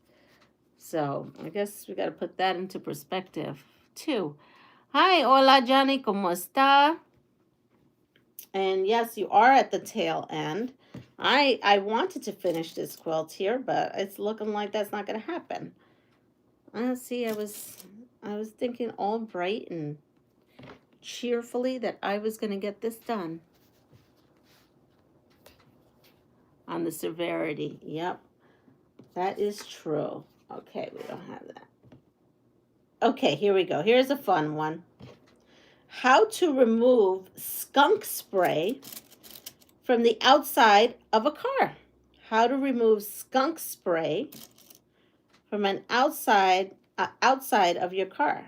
So I guess we got to put that into perspective too. Hi, hola Johnny, ¿cómo está? And yes, you are at the tail end. I wanted to finish this quilt here, but it's looking like that's not going to happen. See, I was thinking all bright and cheerfully that I was going to get this done. On the severity, yep, that is true. Okay, we don't have that. Okay, here we go. Here's a fun one. How to remove skunk spray from the outside of a car. How to remove skunk spray from an outside of your car.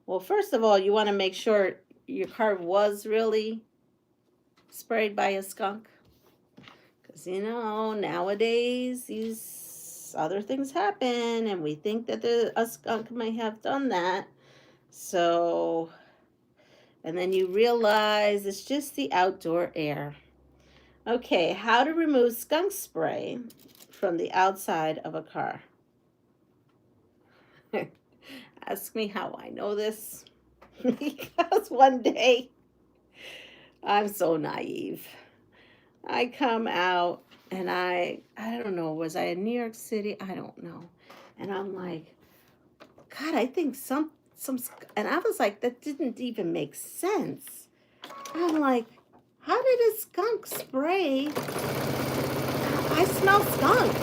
Well, first of all, you want to make sure your car was really sprayed by a skunk. Because, you know, nowadays these other things happen and we think that a skunk might have done that. So, and then you realize it's just the outdoor air. Okay, how to remove skunk spray from the outside of a car. Ask me how I know this. Because one day, I'm so naive. I come out and I don't know, was I in New York City? I don't know. And I'm like, God, I think some, and I was like, that didn't even make sense. I'm like, how did a skunk spray? I smell skunk.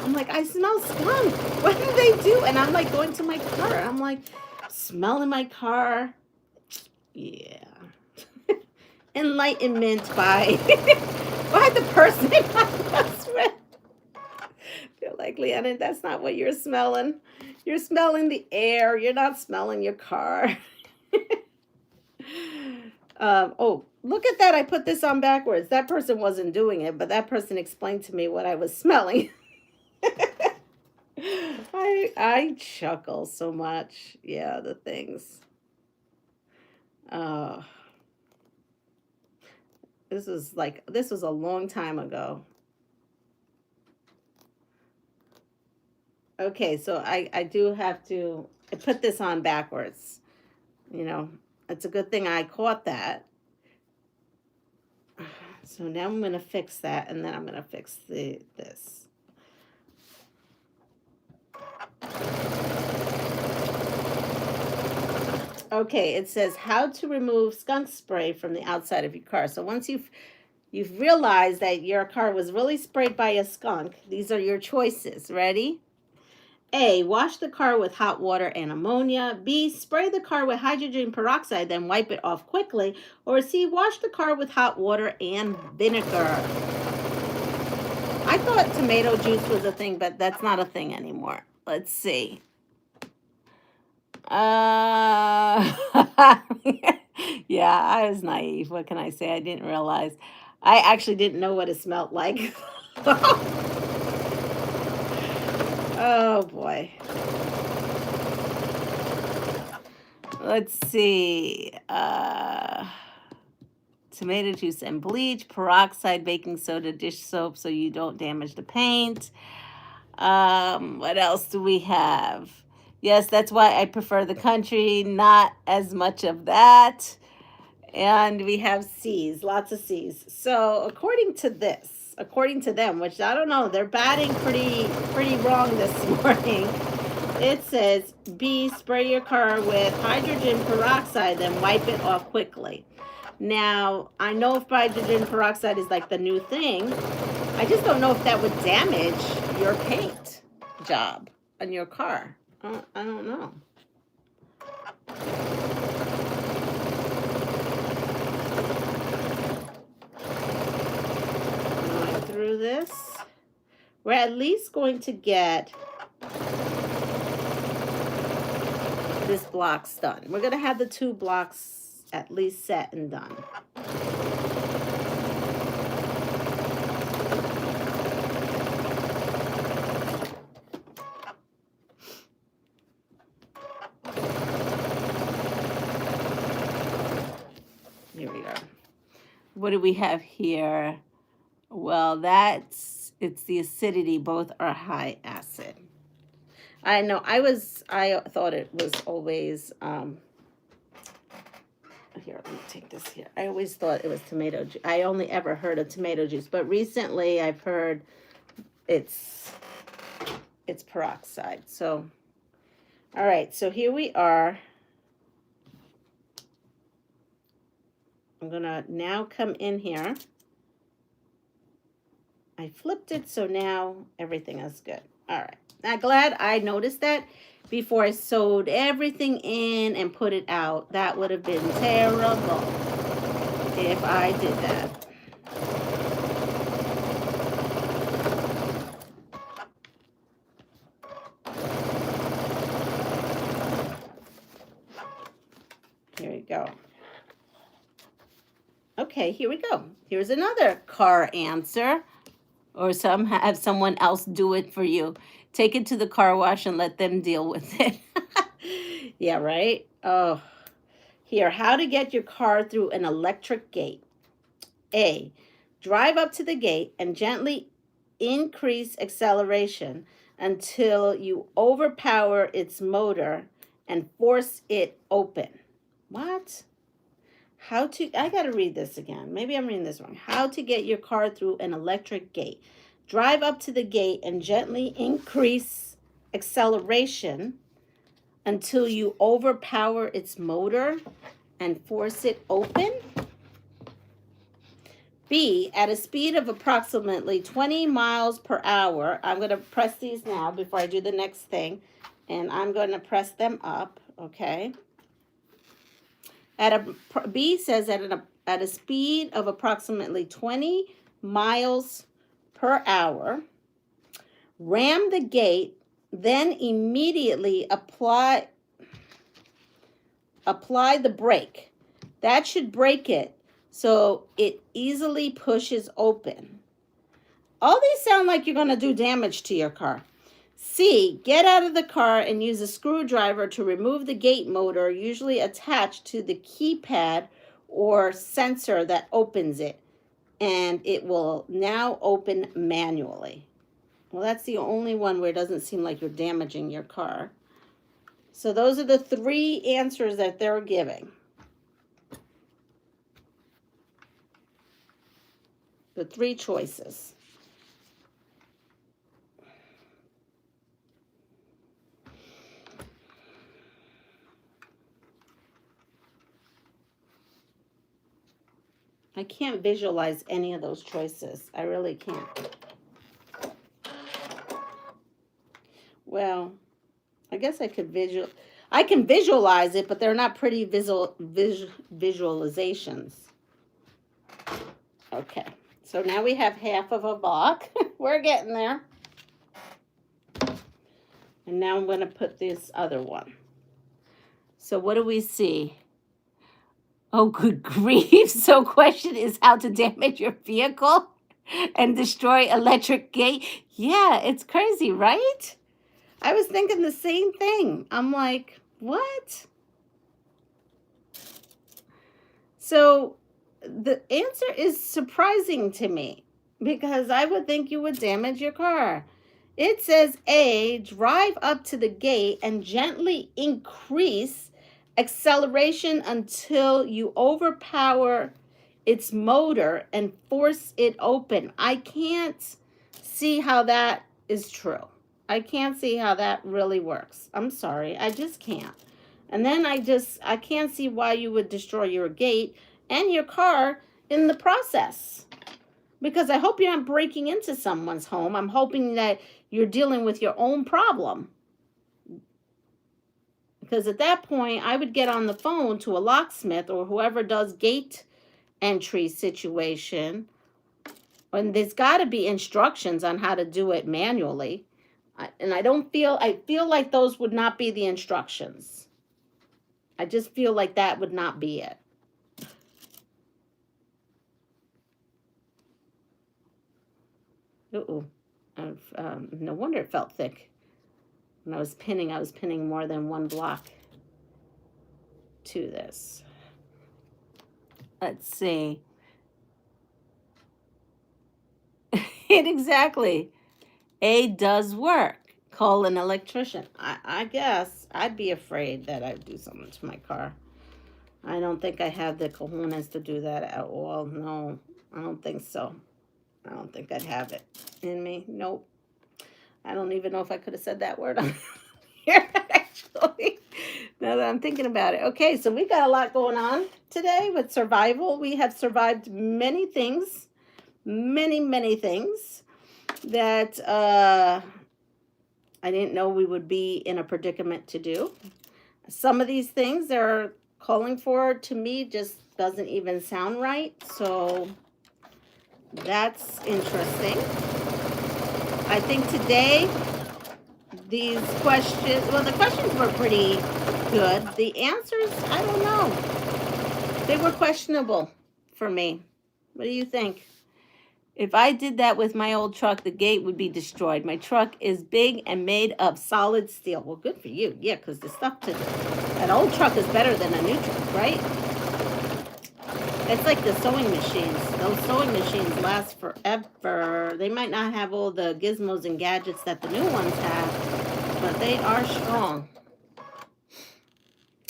I'm like, I smell skunk. What do they do? And I'm like going to my car. I'm like, smelling my car. Yeah. Enlightenment by the person I was with. They're like, Leanna, that's not what you're smelling. You're smelling the air. You're not smelling your car. Oh, look at that. I put this on backwards. That person wasn't doing it, but that person explained to me what I was smelling. I chuckle so much. Yeah, the things. This was a long time ago. Okay, so I do have to I put this on backwards. You know, it's a good thing I caught that. So now I'm going to fix that, and then I'm going to fix this. Okay, it says how to remove skunk spray from the outside of your car. So once you've realized that your car was really sprayed by a skunk, these are your choices. Ready? A, wash the car with hot water and ammonia. B, spray the car with hydrogen peroxide, then wipe it off quickly. Or C, wash the car with hot water and vinegar. I thought tomato juice was a thing, but that's not a thing anymore. Let's see. Yeah, I was naive. What can I say? I didn't realize. I actually didn't know what it smelled like. Oh boy. Let's see. Tomato juice and bleach, peroxide, baking soda, dish soap so you don't damage the paint. What else do we have? Yes, that's why I prefer the country, not as much of that. And we have C's, lots of C's. So according to them, which I don't know, they're batting pretty wrong this morning. It says B, spray your car with hydrogen peroxide, then wipe it off quickly. Now, I know if hydrogen peroxide is like the new thing, I just don't know if that would damage your paint job on your car. I don't know. Going through this. We're at least going to get this blocks done. We're going to have the 2 blocks at least set and done. Here we are. What do we have here? Well, it's the acidity. Both are high acid. I know. I thought it was always, here, let me take this here. I always thought it was tomato juice. I only ever heard of tomato juice, but recently I've heard it's peroxide. So, all right, so here we are. I'm gonna now come in here. I flipped it, so now everything is good. All right. Now, glad I noticed that before I sewed everything in and put it out. That would have been terrible if I did that. Here we go. Okay, here we go. Here's another car answer. Or have someone else do it for you. Take it to the car wash and let them deal with it. Yeah, right? Oh. Here, how to get your car through an electric gate. A, drive up to the gate and gently increase acceleration until you overpower its motor and force it open. What? I gotta read this again. Maybe I'm reading this wrong. How to get your car through an electric gate. Drive up to the gate and gently increase acceleration until you overpower its motor and force it open. B, at a speed of approximately 20 miles per hour. I'm going to press these now before I do the next thing. And I'm going to press them up, okay? B says at a speed of approximately 20 miles per hour, ram the gate, then immediately apply the brake. That should break it so it easily pushes open. All these sound like you're going to do damage to your car. C, get out of the car and use a screwdriver to remove the gate motor, usually attached to the keypad or sensor that opens it, and it will now open manually. Well, that's the only one where it doesn't seem like you're damaging your car. So those are the three answers that they're giving. The three choices. I can't visualize any of those choices. I really can't. Well, I guess I can visualize it, but they're not pretty visualizations. Okay, so now we have half of a block. We're getting there. And now I'm going to put this other one. So what do we see? Oh, good grief. So question is how to damage your vehicle and destroy electric gate. Yeah, it's crazy, right? I was thinking the same thing. I'm like, what? So the answer is surprising to me because I would think you would damage your car. It says A, drive up to the gate and gently increase acceleration until you overpower its motor and force it open. I can't see how that is true. I can't see how that really works. I'm sorry. I just can't. And then I can't see why you would destroy your gate and your car in the process. Because I hope you're not breaking into someone's home. I'm hoping that you're dealing with your own problem. Because at that point, I would get on the phone to a locksmith or whoever does gate entry situation. And there's got to be instructions on how to do it manually. And I feel like those would not be the instructions. I just feel like that would not be it. Uh-oh. No wonder it felt thick. When I was pinning more than one block to this. Let's see. Exactly. A does work. Call an electrician. I guess I'd be afraid that I'd do something to my car. I don't think I have the cojones to do that at all. No, I don't think so. I don't think I'd have it in me. Nope. I don't even know if I could have said that word on here, actually, now that I'm thinking about it. Okay, so we got a lot going on today with survival. We have survived many things, many things. that I didn't know we would be in a predicament to do. Some of these things they're calling for, to me, just doesn't even sound right. So that's interesting. I think today these questions, well, the questions were pretty good. The answers, I don't know. They were questionable for me. What do you think? If I did that with my old truck, the gate would be destroyed. My truck is big and made of solid steel. Well, good for you. Yeah, because the stuff to that old truck is better than a new truck, right? It's like the sewing machines. Those sewing machines last forever. They might not have all the gizmos and gadgets that the new ones have, but they are strong.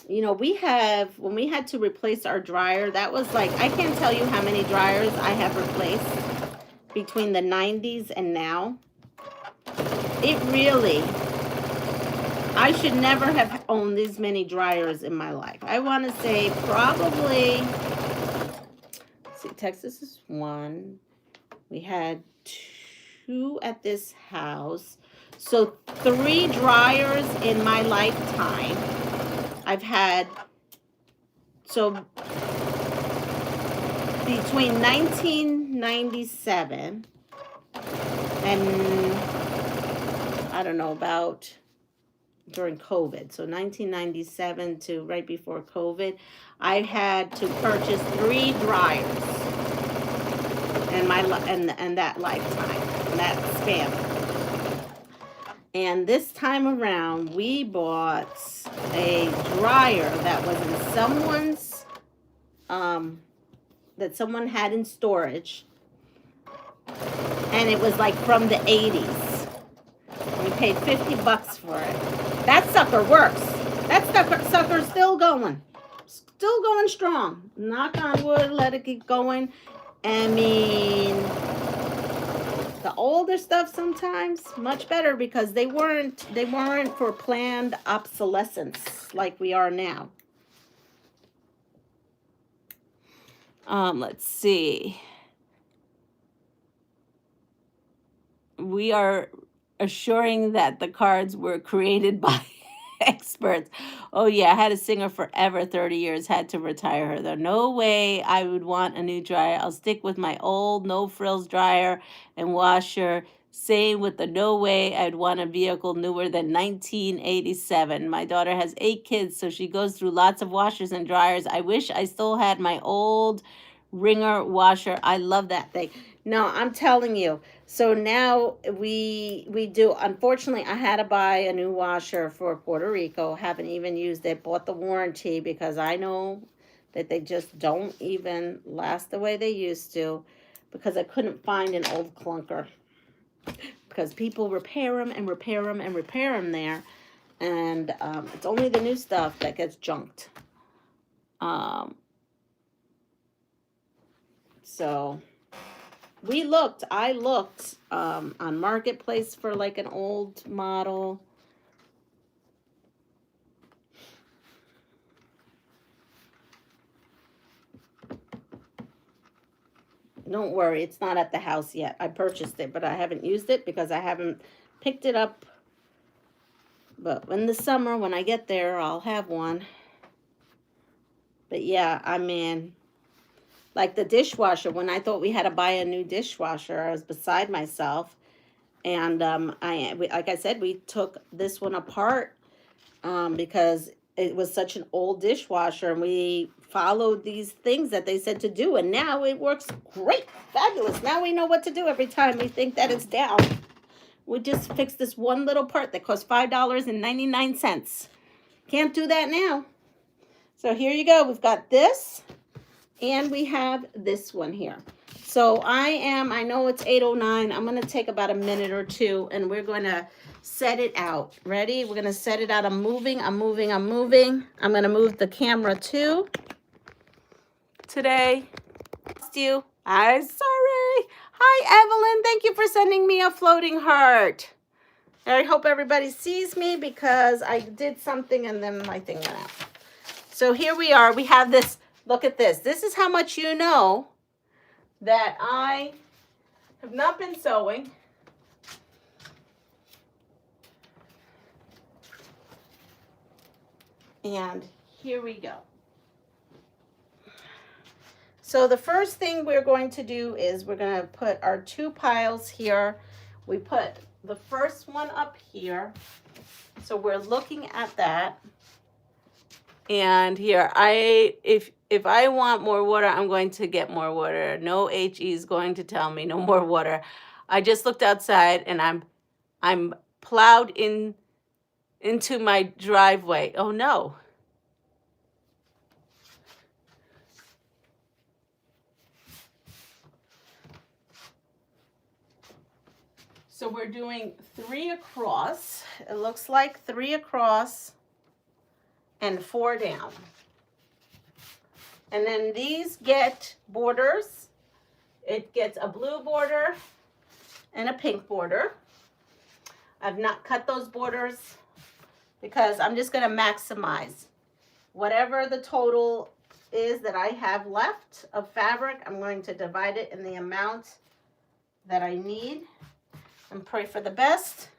You know, when we had to replace our dryer, that was like, I can't tell you how many dryers I have replaced between the 90s and now. It really, I should never have owned these many dryers in my life. I want to say probably, let's see, Texas is one. We had 2 at this house. So 3 dryers in my lifetime. I've had, so between 1997 and I don't know, about during COVID. So 1997 to right before COVID, I had to purchase 3 dryers in my and that lifetime, in that span. And this time around, we bought a dryer that was in someone's that someone had in storage, and it was like from the 80s. We paid $50 for it. That sucker works. That sucker's still going strong. Knock on wood, let it keep going. I mean, the older stuff sometimes much better because they weren't for planned obsolescence like we are now. Let's see. We are assuring that the cards were created by experts. Oh yeah, I had a singer forever, 30 years, had to retire her though. No way I would want a new dryer. I'll stick with my old no frills dryer and washer. Same with the no way I'd want a vehicle newer than 1987. My daughter has 8 kids, so she goes through lots of washers and dryers. I wish I still had my old Ringer washer. I love that thing. No, I'm telling you. So now we do. Unfortunately, I had to buy a new washer for Puerto Rico. Haven't even used it. Bought the warranty because I know that they just don't even last the way they used to, because I couldn't find an old clunker. Because people repair them and repair them and repair them there. And it's only the new stuff that gets junked. So I looked on Marketplace for like an old model. Don't worry, it's not at the house yet. I purchased it, but I haven't used it because I haven't picked it up. But in the summer, when I get there, I'll have one. But yeah, I mean, like the dishwasher, when I thought we had to buy a new dishwasher, I was beside myself. And like I said, we took this one apart because it was such an old dishwasher, and we followed these things that they said to do, and now it works great, fabulous. Now we know what to do every time we think that it's down. We just fixed this one little part that cost $5.99. Can't do that now. So here you go. We've got this, and we have this one here. So I know it's 8:09. I'm going to take about a minute or two, and we're going to set it out. Ready? We're going to set it out. I'm moving. I'm going to move the camera too. Today. I'm sorry. Hi, Evelyn. Thank you for sending me a floating heart. I hope everybody sees me because I did something and then my thing went out. So here we are. We have this. Look at this. This is how much you know that I have not been sewing. And here we go. So the first thing we're going to do is we're going to put our 2 piles here. We put the first one up here. So we're looking at that. And here, if I want more water, I'm going to get more water. No HE is going to tell me no more water. I just looked outside and I'm plowed into my driveway. Oh no. So we're doing 3 across. It looks like 3 across and 4 down. And then these get borders. It gets a blue border and a pink border. I've not cut those borders because I'm just going to maximize whatever the total is that I have left of fabric. I'm going to divide it in the amount that I need and pray for the best,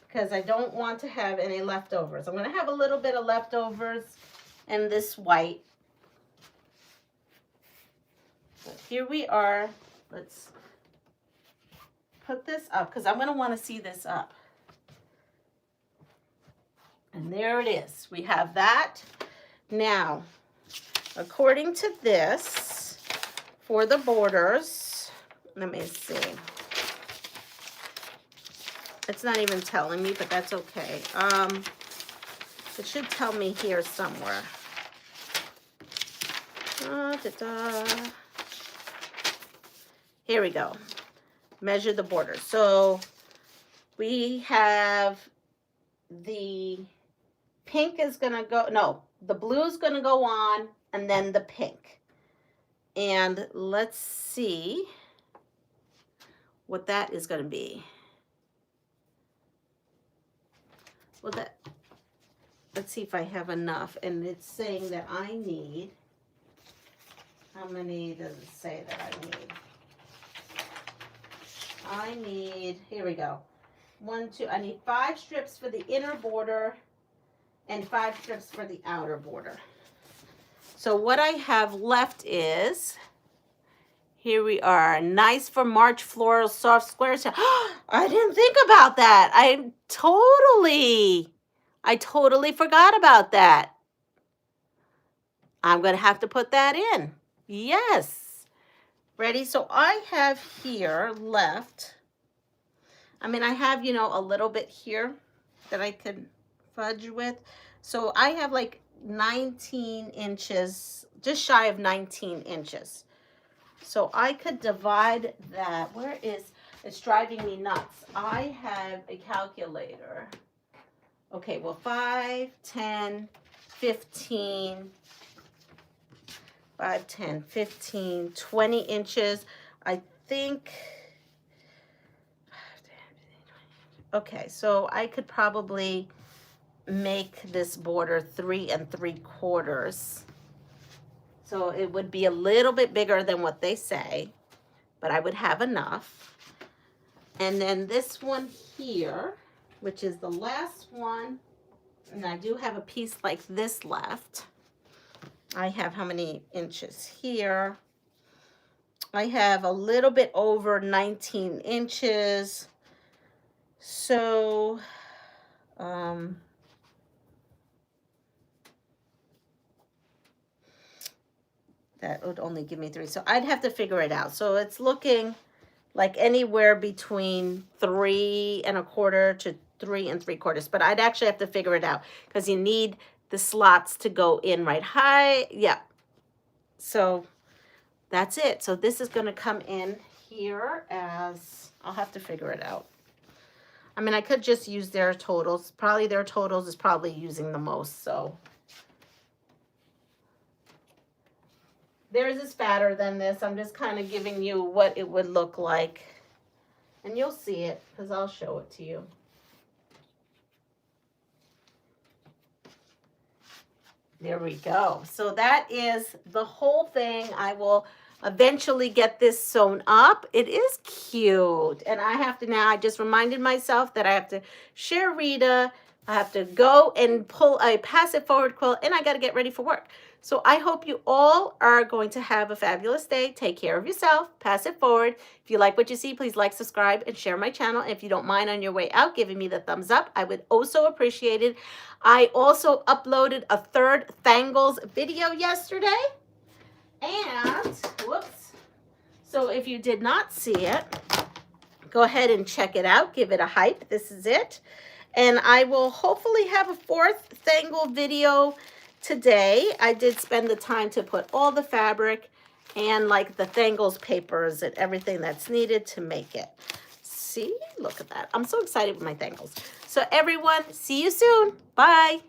because I don't want to have any leftovers. I'm going to have a little bit of leftovers in this white. But here we are. Let's put this up because I'm going to want to see this up. And there it is. We have that. Now, according to this, for the borders, let me see. It's not even telling me, but that's okay. It should tell me here somewhere. Here we go. Measure the border. So we have the pink is going to go, no, the blue is going to go on, and then the pink. And let's see what that is going to be. Well, let's see if I have enough. And it's saying that I need, how many does it say that I need? Here we go. 1, 2, I need 5 strips for the inner border and 5 strips for the outer border. So what I have left is, here we are, nice for March floral soft squares. I didn't think about that. I totally forgot about that. I'm going to have to put that in. Yes. Ready? So I have here left, I mean, I have, you know, a little bit here that I could fudge with. So I have like 19 inches, just shy of 19 inches. So I could divide that. Where is, it's driving me nuts. I have a calculator. Okay, well, 5, 10, 15, 5, 10, 15, 20 inches. I think, okay, so I could probably make this border 3 3/4. So it would be a little bit bigger than what they say, but I would have enough. And then this one here, which is the last one, and I do have a piece like this left. I have how many inches here? I have a little bit over 19 inches. So, that would only give me 3. So I'd have to figure it out. So it's looking like anywhere between 3 1/4 to 3 3/4. But I'd actually have to figure it out because you need the slots to go in right high. Yeah. So that's it. So this is going to come in here as, I'll have to figure it out. I mean, I could just use their totals. Probably their totals is probably using the most. So theirs is fatter than this. I'm just kind of giving you what it would look like. And you'll see it because I'll show it to you. There we go. So that is the whole thing. I will eventually get this sewn up. It is cute. And I have to now, I just reminded myself that I have to share Rita I have to go and pull a pass it forward quilt, and I got to get ready for work. So I hope you all are going to have a fabulous day. Take care of yourself. Pass it forward. If you like what you see, please like, subscribe, and share my channel. And if you don't mind on your way out giving me the thumbs up, I would also appreciate it. I also uploaded a third Thangles video yesterday. And, whoops. So if you did not see it, go ahead and check it out. Give it a hype. This is it. And I will hopefully have a fourth Tangle video today. I did spend the time to put all the fabric and like the Tangles papers and everything that's needed to make it. See, look at that. I'm so excited with my Tangles. So everyone, see you soon. Bye.